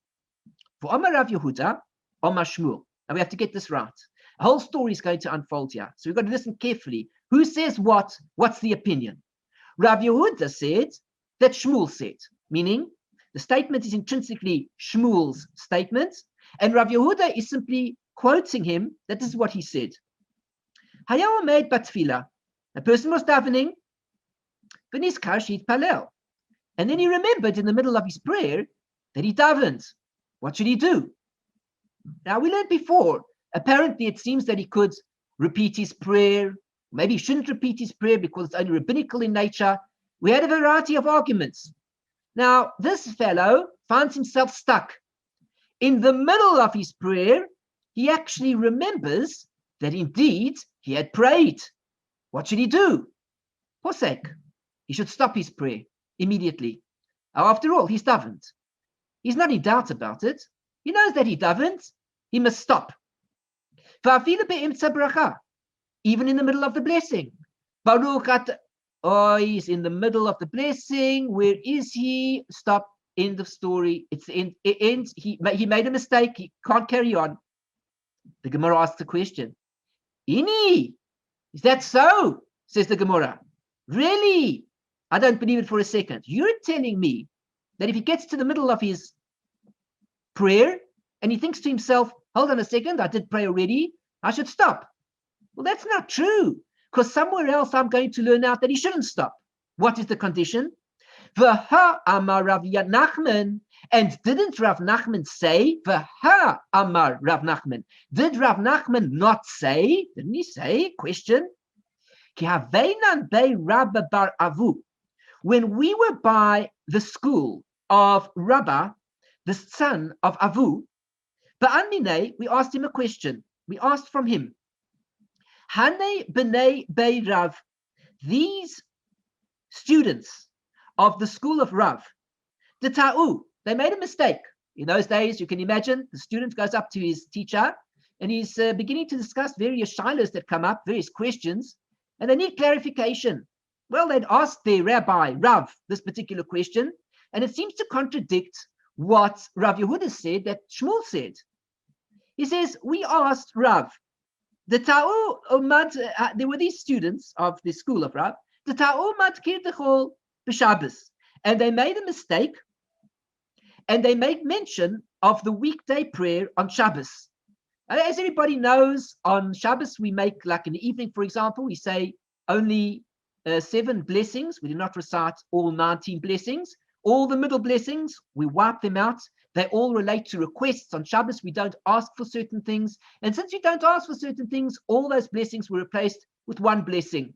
For Omar Rav Yehuda, Omar Shmuel. Now we have to get this right. A whole story is going to unfold here. So we've got to listen carefully. Who says what? What's the opinion? Rav Yehuda said that Shmuel said, meaning the statement is intrinsically Shmuel's statement, and Rav Yehuda is simply quoting him that this is what he said. Hayah made batfila. A person was davening, v'nizkar she'it palel. And then he remembered in the middle of his prayer that he davened. What should he do? Now, we learned before, apparently it seems that he could repeat his prayer. Maybe he shouldn't repeat his prayer because it's only rabbinical in nature. We had a variety of arguments. Now, this fellow finds himself stuck. in the middle of his prayer, he actually remembers that indeed he had prayed. What should he do? Posek. He should stop his prayer immediately. After all, he's davened. He's not in doubt about it. He knows that he davened. He must stop. Even in the middle of the blessing. He's in the middle of the blessing. Where is he? Stop. End of story. It's the end. It ends. He made a mistake. He can't carry on. The Gemara asks the question. Ini, is that so? Says the Gemara. Really? I don't believe it for a second. You're telling me that if he gets to the middle of his prayer and he thinks to himself, hold on a second, I did pray already, I should stop. Well, that's not true, because somewhere else I'm going to learn out that he shouldn't stop. What is the condition? V'ha amar Rav Nachman. And didn't Rav Nachman say, V'ha amar Rav Nachman? Did Rav Nachman not say, didn't he say, question, Ki haveinan bei Rabba bar Avu. When we were by the school of Rabba, the son of Avu, Ba'anmine, we asked him a question. We asked from him, Hane b'nei bei Rav, these students of the school of Rav, the ta'u, they made a mistake. In those days, you can imagine, the student goes up to his teacher and he's beginning to discuss various shilas that come up, various questions, and they need clarification. Well, they'd asked their rabbi, Rav, this particular question, and it seems to contradict what Rav Yehuda said that Shmuel said. He says, we asked Rav, the ta'u umad, there were these students of the school of Rav, the ta'u umad kirdechol b'Shabbos, and they made a mistake, and they made mention of the weekday prayer on Shabbos. As everybody knows, on Shabbos we make, like in the evening, for example, we say only 7 blessings. We do not recite all 19 blessings. All the middle blessings, we wipe them out. They all relate to requests. On Shabbos, we don't ask for certain things. And since we don't ask for certain things, all those blessings were replaced with one blessing.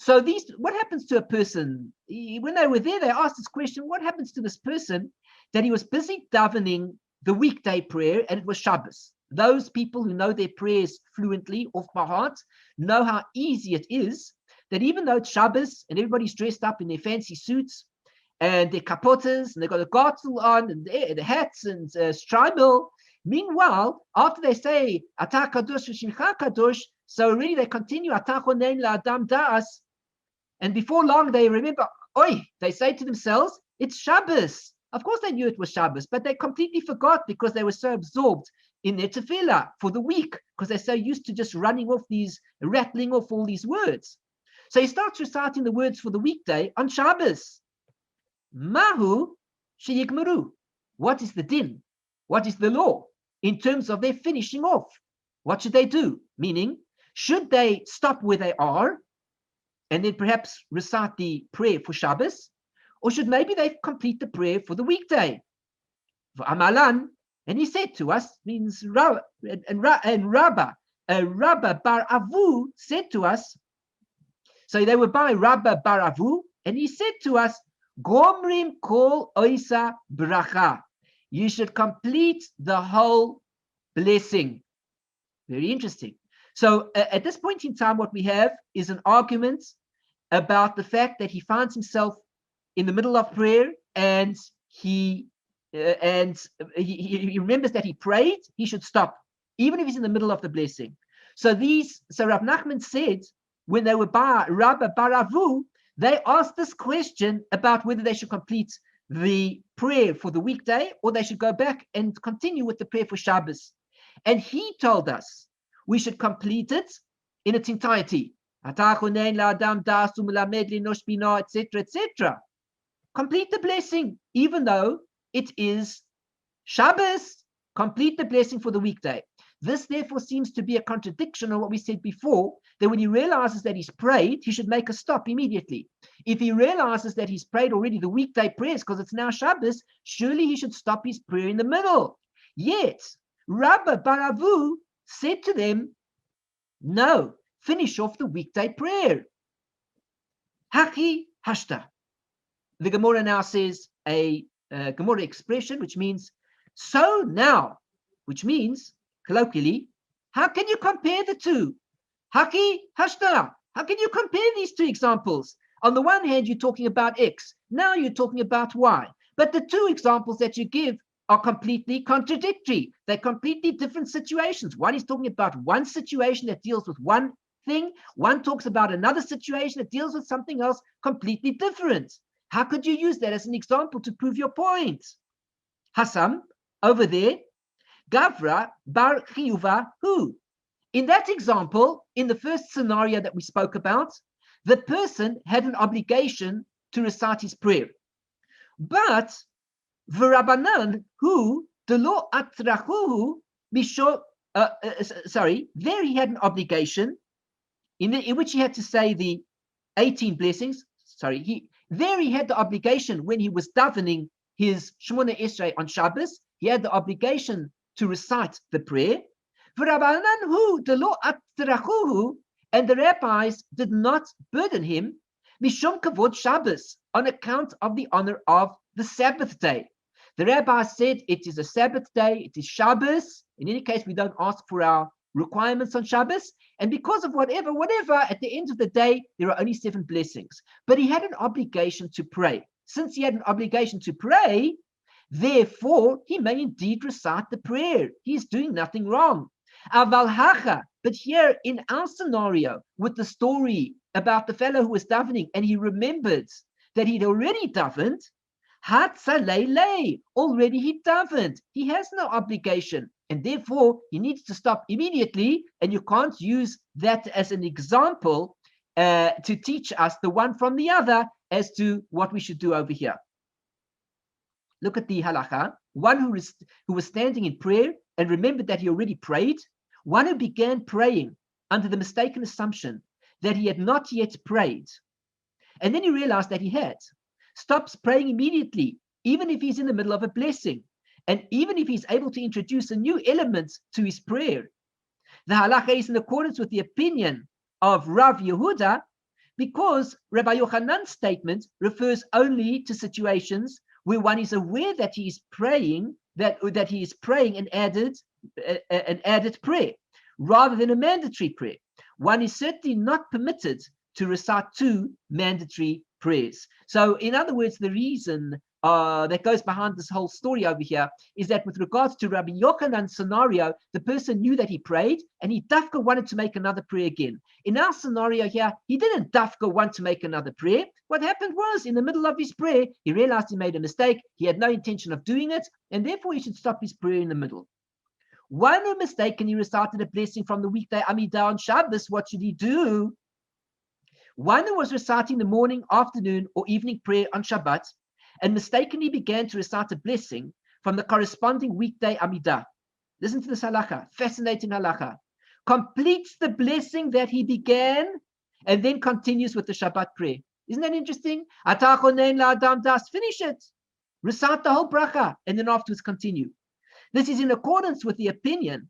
So what happens to a person? When they were there, they asked this question, what happens to this person that he was busy davening the weekday prayer and it was Shabbos? Those people who know their prayers fluently off by heart know how easy it is that even though it's Shabbos and everybody's dressed up in their fancy suits and their kapotas and they've got a gartel on and the hats and stribel, meanwhile, after they say Atah Kadosh V'Shimcha Kadosh, so already they continue Atah Chonein La'adam Da'as, and before long they remember, they say to themselves, it's Shabbos. Of course they knew it was Shabbos, but they completely forgot because they were so absorbed in their tefillah for the week, because they're so used to just rattling off all these words. So he starts reciting the words for the weekday on Shabbos. Mahu sheyigmeru. What is the din? What is the law in terms of their finishing off? What should they do? Meaning, should they stop where they are and then perhaps recite the prayer for Shabbos? Or should maybe they complete the prayer for the weekday? For Amalan, and he said to us, means Rabba bar Avu said to us, so they were by Rabba bar Avu, and he said to us, Gomrim kol oisa bracha. You should complete the whole blessing. Very interesting. So at this point in time, what we have is an argument about the fact that he finds himself in the middle of prayer and he remembers that he prayed, he should stop, even if he's in the middle of the blessing. So Rav Nachman said, when they were by Rabba bar Avu, they asked this question about whether they should complete the prayer for the weekday or they should go back and continue with the prayer for Shabbos. And he told us we should complete it in its entirety. Etc., etc. Complete the blessing, even though it is Shabbos. Complete the blessing for the weekday. This, therefore, seems to be a contradiction of what we said before, that when he realizes that he's prayed, he should make a stop immediately. If he realizes that he's prayed already the weekday prayers because it's now Shabbos, surely he should stop his prayer in the middle. Yet, Rabba bar Avu said to them, no, finish off the weekday prayer. Haki hashta. The Gemara now says a Gemara expression, which means So now, which means, colloquially, how can you compare the two? Haki hashta. How can you compare these two examples? On the one hand, you're talking about X. Now you're talking about Y. But the two examples that you give are completely contradictory. They're completely different situations. One is talking about one situation that deals with one thing. One talks about another situation that deals with something else completely different. How could you use that as an example to prove your point? Hassam, over there, Gavra bar chiyuva hu. In that example, in the first scenario that we spoke about, the person had an obligation to recite his prayer. But v'rabanan hu delo atrachuhu misho. There he had an obligation in which he had to say the 18 blessings. He had the obligation when he was davening his Shemona Esrei on Shabbos. He had the obligation to recite the prayer. And the rabbis did not burden him mishum kavod Shabbos, on account of the honor of the Sabbath day. The rabbi said it is a Sabbath day, it is Shabbos. In any case, we don't ask for our requirements on Shabbos. And because of whatever, at the end of the day, there are only 7 blessings. But he had an obligation to pray. Since he had an obligation to pray, therefore, he may indeed recite the prayer. He's doing nothing wrong. Aval hacha, but here in our scenario, with the story about the fellow who was davening, and he remembered that he'd already davened, already he davened. He has no obligation, and therefore he needs to stop immediately, and you can't use that as an example to teach us the one from the other as to what we should do over here. Look at the halacha. One who was standing in prayer and remembered that he already prayed. One who began praying under the mistaken assumption that he had not yet prayed. And then he realized that he had. Stops praying immediately, even if he's in the middle of a blessing. And even if he's able to introduce a new element to his prayer. The halacha is in accordance with the opinion of Rav Yehuda, because Rabbi Yochanan's statement refers only to situations where one is aware that he is praying, that he is praying an added prayer, rather than a mandatory prayer. One is certainly not permitted to recite 2 mandatory prayers. So, in other words, the reason that goes behind this whole story over here is that with regards to Rabbi Yochanan's scenario, the person knew that he prayed and he dafka wanted to make another prayer again. In our scenario here, he didn't dafka want to make another prayer. What happened was, in the middle of his prayer, he realized he made a mistake. He had no intention of doing it, and therefore he should stop his prayer in the middle. One who mistakenly recited a blessing from the weekday Amidah on Shabbos, what should he do? One who was reciting the morning, afternoon, or evening prayer on Shabbat and mistakenly began to recite a blessing from the corresponding weekday Amidah. Listen to this halacha, fascinating halacha. Completes the blessing that he began and then continues with the Shabbat prayer. Isn't that interesting? Finish it. Recite the whole bracha and then afterwards continue. This is in accordance with the opinion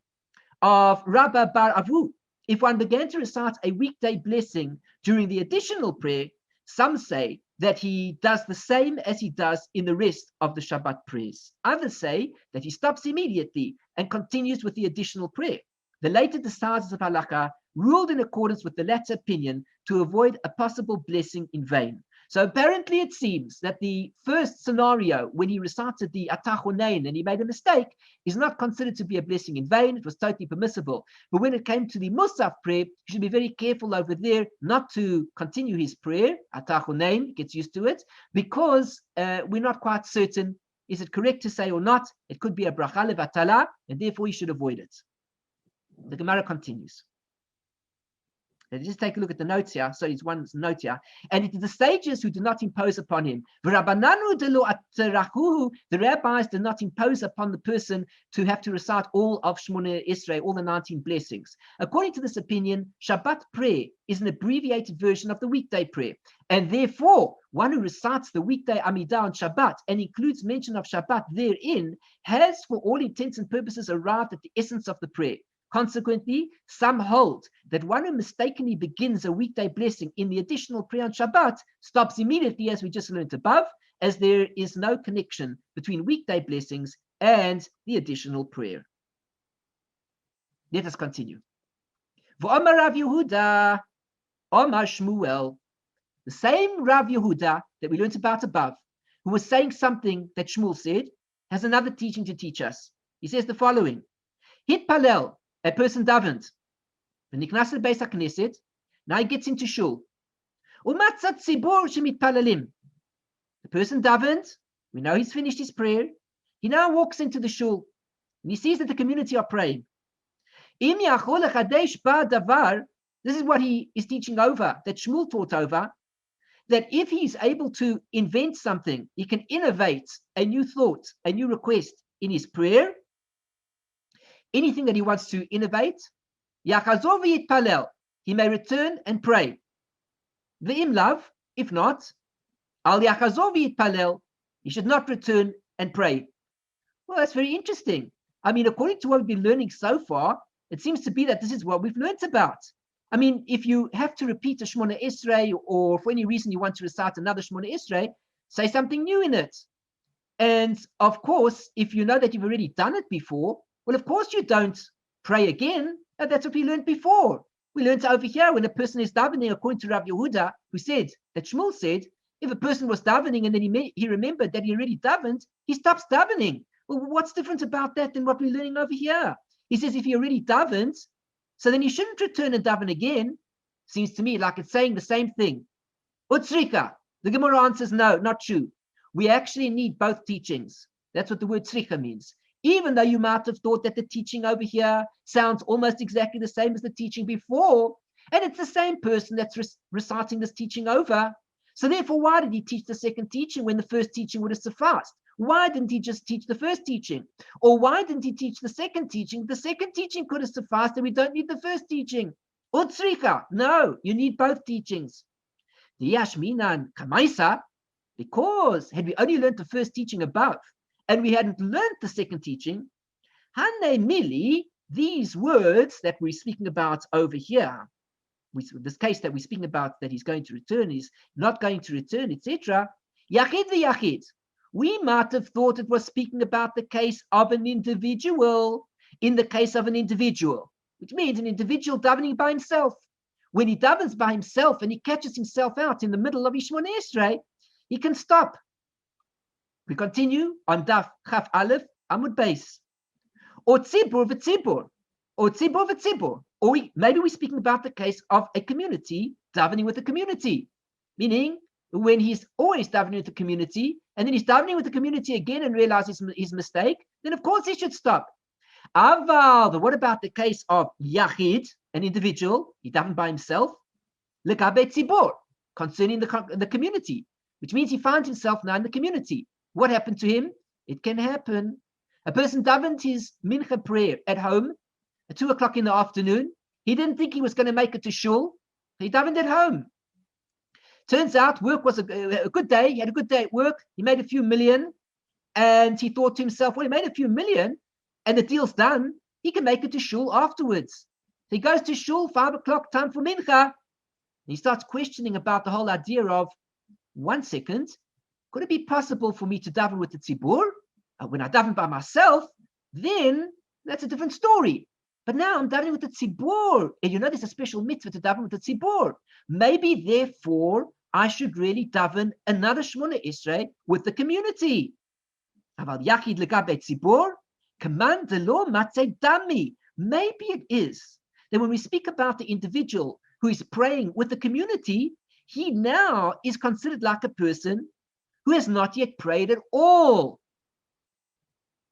of Rabba Bar Avu. If one began to recite a weekday blessing during the additional prayer, some say that he does the same as he does in the rest of the Shabbat prayers. Others say that he stops immediately and continues with the additional prayer. The later deciders of halakha ruled in accordance with the latter opinion to avoid a possible blessing in vain. So apparently it seems that the first scenario, when he recited the Atachonein and he made a mistake, is not considered to be a blessing in vain. It was totally permissible. But when it came to the Musaf prayer, he should be very careful over there not to continue his prayer. Atachonein gets used to it, because we're not quite certain, is it correct to say or not? It could be a bracha levatala, and therefore he should avoid it. The Gemara continues. Let's just take a look at the notes here. So it's one note here. And it is the sages who do not impose upon him. The rabbis do not impose upon the person to have to recite all of Shemona Esrei, all the 19 blessings. According to this opinion, Shabbat prayer is an abbreviated version of the weekday prayer. And therefore, one who recites the weekday Amidah on Shabbat and includes mention of Shabbat therein has, for all intents and purposes, arrived at the essence of the prayer. Consequently, some hold that one who mistakenly begins a weekday blessing in the additional prayer on Shabbat stops immediately, as we just learned above, as there is no connection between weekday blessings and the additional prayer. Let us continue. V'omar Rav Yehuda, Omar Shmuel, the same Rav Yehuda that we learned about above, who was saying something that Shmuel said, has another teaching to teach us. He says the following: Hit palel, a person davened. V'niknas beis hakneset, now he gets into shul. Umatzat tzibur shemit palalim. The person davened. We know he's finished his prayer. He now walks into the shul, and he sees that the community are praying. Im yachol lechadesh ba davar. This is what he is teaching over, that Shmuel taught over, that if he's able to invent something, he can innovate a new thought, a new request in his prayer, anything that he wants to innovate, yachazor v'yitpalel, he may return and pray. V'im lav, if not, al yachazor v'yitpalel, he should not return and pray. Well, that's very interesting. I mean, according to what we've been learning so far, it seems to be that this is what we've learned about. I mean, if you have to repeat a Shema and Emet, or for any reason you want to recite another Shema and Emet, say something new in it. And of course, if you know that you've already done it before, well, of course you don't pray again. And that's what we learned before. We learned over here when a person is davening, according to Rav Yehuda, who said, that Shmuel said, if a person was davening and then he remembered that he already davened, he stops davening. Well, what's different about that than what we're learning over here? He says if he already davened, so then he shouldn't return and daven again. Seems to me like it's saying the same thing. Utsrika. The Gemara answers, no, not true. We actually need both teachings. That's what the word tzrika means. Even though you might have thought that the teaching over here sounds almost exactly the same as the teaching before, and it's the same person that's reciting this teaching over. So therefore, why did he teach the second teaching when the first teaching would have sufficed? Why didn't he just teach the first teaching? Or why didn't he teach the second teaching? The second teaching could have sufficed, and we don't need the first teaching. Utsrika. No, you need both teachings. The Yashminan Kamaisa, because had we only learned the first teaching above, and we hadn't learned the second teaching, Hane Mili, these words that we're speaking about over here, this case that we're speaking about that he's going to return, is not going to return, etc. Yachid v'yachid. We might have thought it was speaking about the case of an individual, in the case of an individual, which means an individual davening by himself. When he davens by himself and he catches himself out in the middle of Shema and Emet, he can stop. We continue on Daf Chaf Aleph Amud Beis. Or tzibur v'tzibur, or tzibur v'tzibur. Or maybe we're speaking about the case of a community davening with a community, meaning when he's always davening with the community, and then he's davening with the community again and realizes his mistake, then of course he should stop. Aval, what about the case of Yachid, an individual, he davened by himself, Lekabe Tzibor, concerning the community, which means he finds himself now in the community. What happened to him? It can happen. A person davened his mincha prayer at home at 2 o'clock in the afternoon. He didn't think he was going to make it to shul. He davened at home. Turns out work was a good day. He had a good day at work. He made a few million. And he thought to himself, well, he made a few million and the deal's done. He can make it to shul afterwards. So he goes to shul, 5 o'clock, time for mincha. He starts questioning about the whole idea of, 1 second, could it be possible for me to daven with the tzibur? When I daven by myself, then that's a different story. But now I'm davening with the tzibur. And you know there's a special mitzvah to daven with the tzibur. Maybe, therefore, I should really daven another Shema and Emet with the community. Aval yachid legabe tzibur, command the law matzeh dami. Maybe it is that when we speak about the individual who is praying with the community, he now is considered like a person who has not yet prayed at all.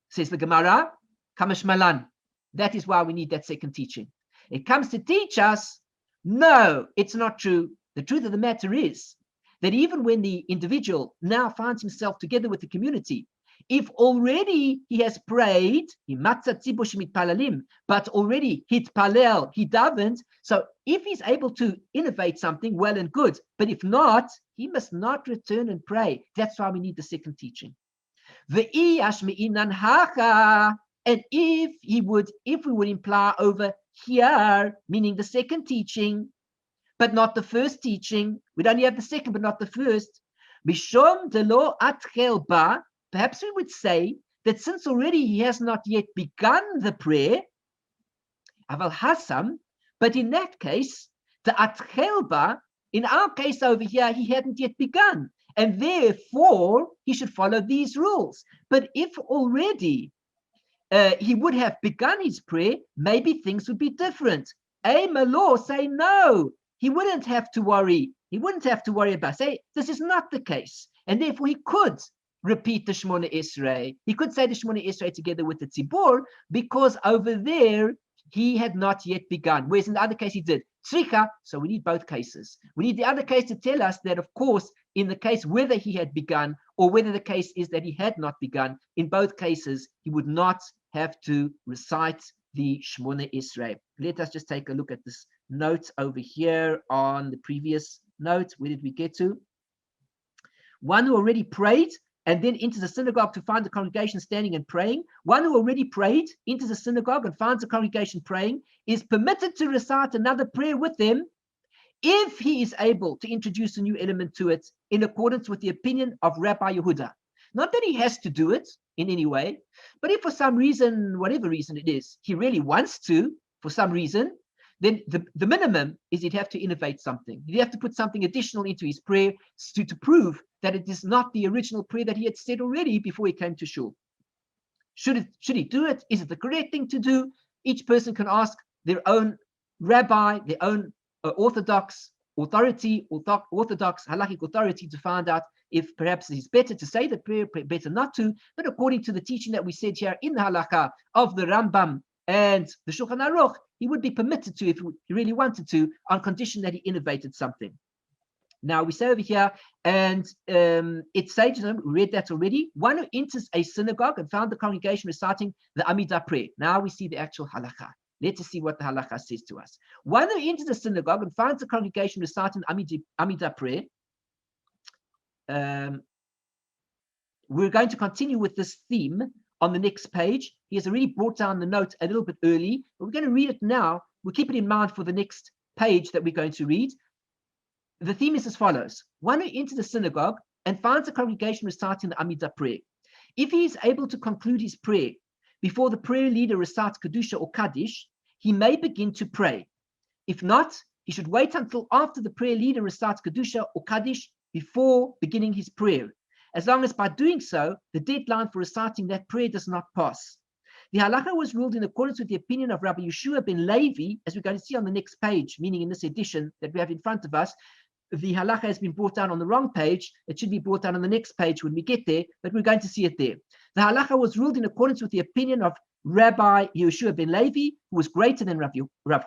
Says the Gemara, Kamash Malan. That is why we need that second teaching. It comes to teach us, no, it's not true. The truth of the matter is that even when the individual now finds himself together with the community, if already he has prayed, but already hit palel, he davened, so if he's able to innovate something, well and good. But if not, he must not return and pray. That's why we need the second teaching. And if we would imply over here, meaning the second teaching, but not the first teaching, we'd only have the second, but not the first. Perhaps we would say that since already he has not yet begun the prayer, aval hasam, but in that case, the atchelba, in our case over here, he hadn't yet begun, and therefore he should follow these rules. But if already he would have begun his prayer, maybe things would be different. Malor say no, he wouldn't have to worry. He wouldn't have to worry about, say, this is not the case. And therefore he could repeat the Shema and Emet. He could say the Shema and Emet together with the Tzibor, because over there he had not yet begun. Whereas in the other case he did. Tzricha, so we need both cases. We need the other case to tell us that, of course, in the case whether he had begun or whether the case is that he had not begun, in both cases he would not have to recite the Shema and Emet. Let us just take a look at this note over here on the previous note. Where did we get to? One who already prayed and then enters the synagogue to find the congregation standing and praying. One who already prayed, enters the synagogue and finds the congregation praying, is permitted to recite another prayer with them if he is able to introduce a new element to it in accordance with the opinion of Rabbi Yehuda. Not that he has to do it in any way, but if for some reason, whatever reason it is, he really wants to, for some reason, then the minimum is he'd have to innovate something. He'd have to put something additional into his prayer to prove that it is not the original prayer that he had said already before he came to shul. Should he do it? Is it the correct thing to do? Each person can ask their own rabbi, their own orthodox halakhic authority to find out if perhaps it's better to say the prayer, better not to. But according to the teaching that we said here in the halakha of the Rambam and the Shulchan Aruch, he would be permitted to if he really wanted to, on condition that he innovated something. Now we say over here, and it says, we read that already, one who enters a synagogue and found the congregation reciting the Amidah prayer. Now we see the actual halakha. Let us see what the halakha says to us. One who enters a synagogue and finds the congregation reciting Amidah prayer. We're going to continue with this theme on the next page. He has already brought down the note a little bit early, but we're going to read it now. We'll keep it in mind for the next page that we're going to read. The theme is as follows. One who enters the synagogue and finds the congregation reciting the Amidah prayer. If he is able to conclude his prayer before the prayer leader recites Kedusha or Kaddish, he may begin to pray. If not, he should wait until after the prayer leader recites Kedusha or Kaddish before beginning his prayer, as long as by doing so, the deadline for reciting that prayer does not pass. The halakha was ruled in accordance with the opinion of Rabbi Yeshua ben Levi, as we're going to see on the next page, meaning in this edition that we have in front of us. The halakha has been brought down on the wrong page. It should be brought down on the next page when we get there, but we're going to see it there. The halakha was ruled in accordance with the opinion of Rabbi Yeshua ben Levi, who was greater than Rav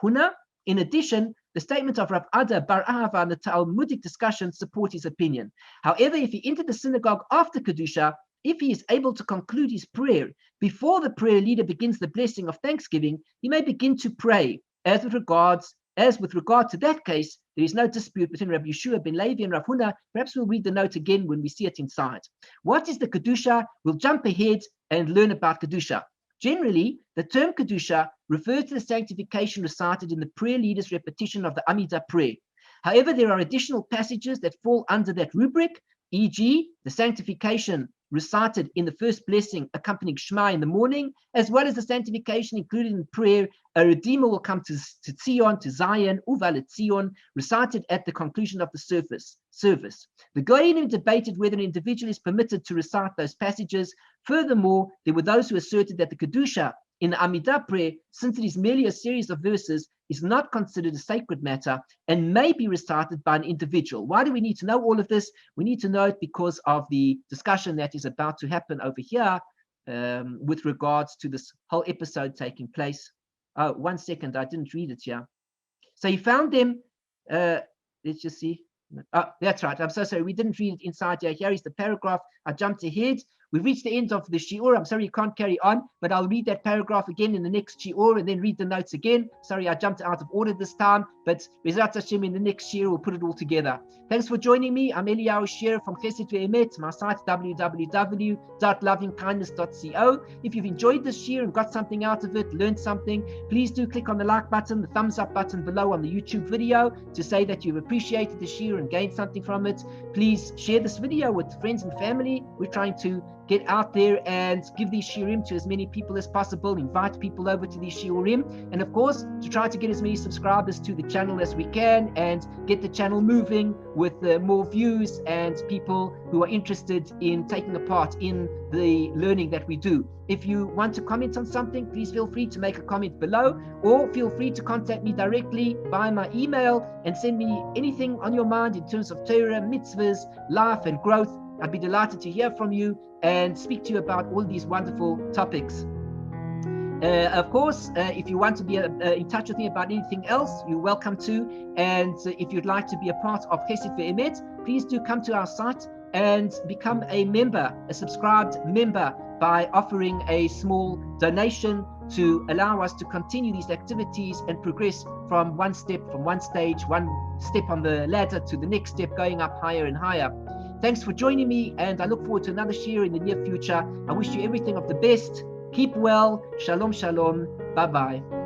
Huna. In addition, the statement of Rav Ada bar Ahava and the Talmudic discussion support his opinion. However, if he entered the synagogue after Kedusha, if he is able to conclude his prayer before the prayer leader begins the blessing of thanksgiving, he may begin to pray. As with regard to that case, there is no dispute between Rabbi Yeshua ben Levi and Rav Huna. Perhaps we'll read the note again when we see it inside. What is the Kedusha? We'll jump ahead and learn about Kedusha. Generally, the term Kedusha refers to the sanctification recited in the prayer leader's repetition of the Amidah prayer. However, there are additional passages that fall under that rubric, e.g., the sanctification recited in the first blessing accompanying Shema in the morning, as well as the sanctification included in prayer, a Redeemer will come to Zion, Uva Zion, recited at the conclusion of the service. The Goyim debated whether an individual is permitted to recite those passages. Furthermore, there were those who asserted that the Kedusha in the Amidah prayer, since it is merely a series of verses, is not considered a sacred matter and may be recited by an individual. Why do we need to know all of this? We need to know it because of the discussion that is about to happen over here with regards to this whole episode taking place. Oh, 1 second, I didn't read it here. So he found them, let's just see. Oh, that's right. I'm so sorry. We didn't read it inside here. Here is the paragraph. I jumped ahead. We've reached the end of the shiur. I'm sorry you can't carry on, but I'll read that paragraph again in the next shiur and then read the notes again. Sorry, I jumped out of order this time, but Bezrat Hashem in the next shiur we'll put it all together. Thanks for joining me. I'm Eliyahu Shir from Recited to Emet, my site www.lovingkindness.co. If you've enjoyed this shiur and got something out of it, learned something, please do click on the like button, the thumbs up button below on the YouTube video to say that you've appreciated the shiur and gained something from it. Please share this video with friends and family. We're trying to get out there and give these shiurim to as many people as possible, invite people over to these shiurim, and of course, to try to get as many subscribers to the channel as we can and get the channel moving with more views and people who are interested in taking a part in the learning that we do. If you want to comment on something, please feel free to make a comment below, or feel free to contact me directly via my email and send me anything on your mind in terms of Torah, mitzvahs, life, and growth. I'd be delighted to hear from you and speak to you about all these wonderful topics. Of course, if you want to be in touch with me about anything else, you're welcome to. And if you'd like to be a part of Chesed Ve'Emet, please do come to our site and become a member, a subscribed member, by offering a small donation to allow us to continue these activities and progress from one stage on the ladder to the next step, going up higher and higher. Thanks for joining me, and I look forward to another share in the near future. I wish you everything of the best. Keep well. Shalom, shalom. Bye-bye.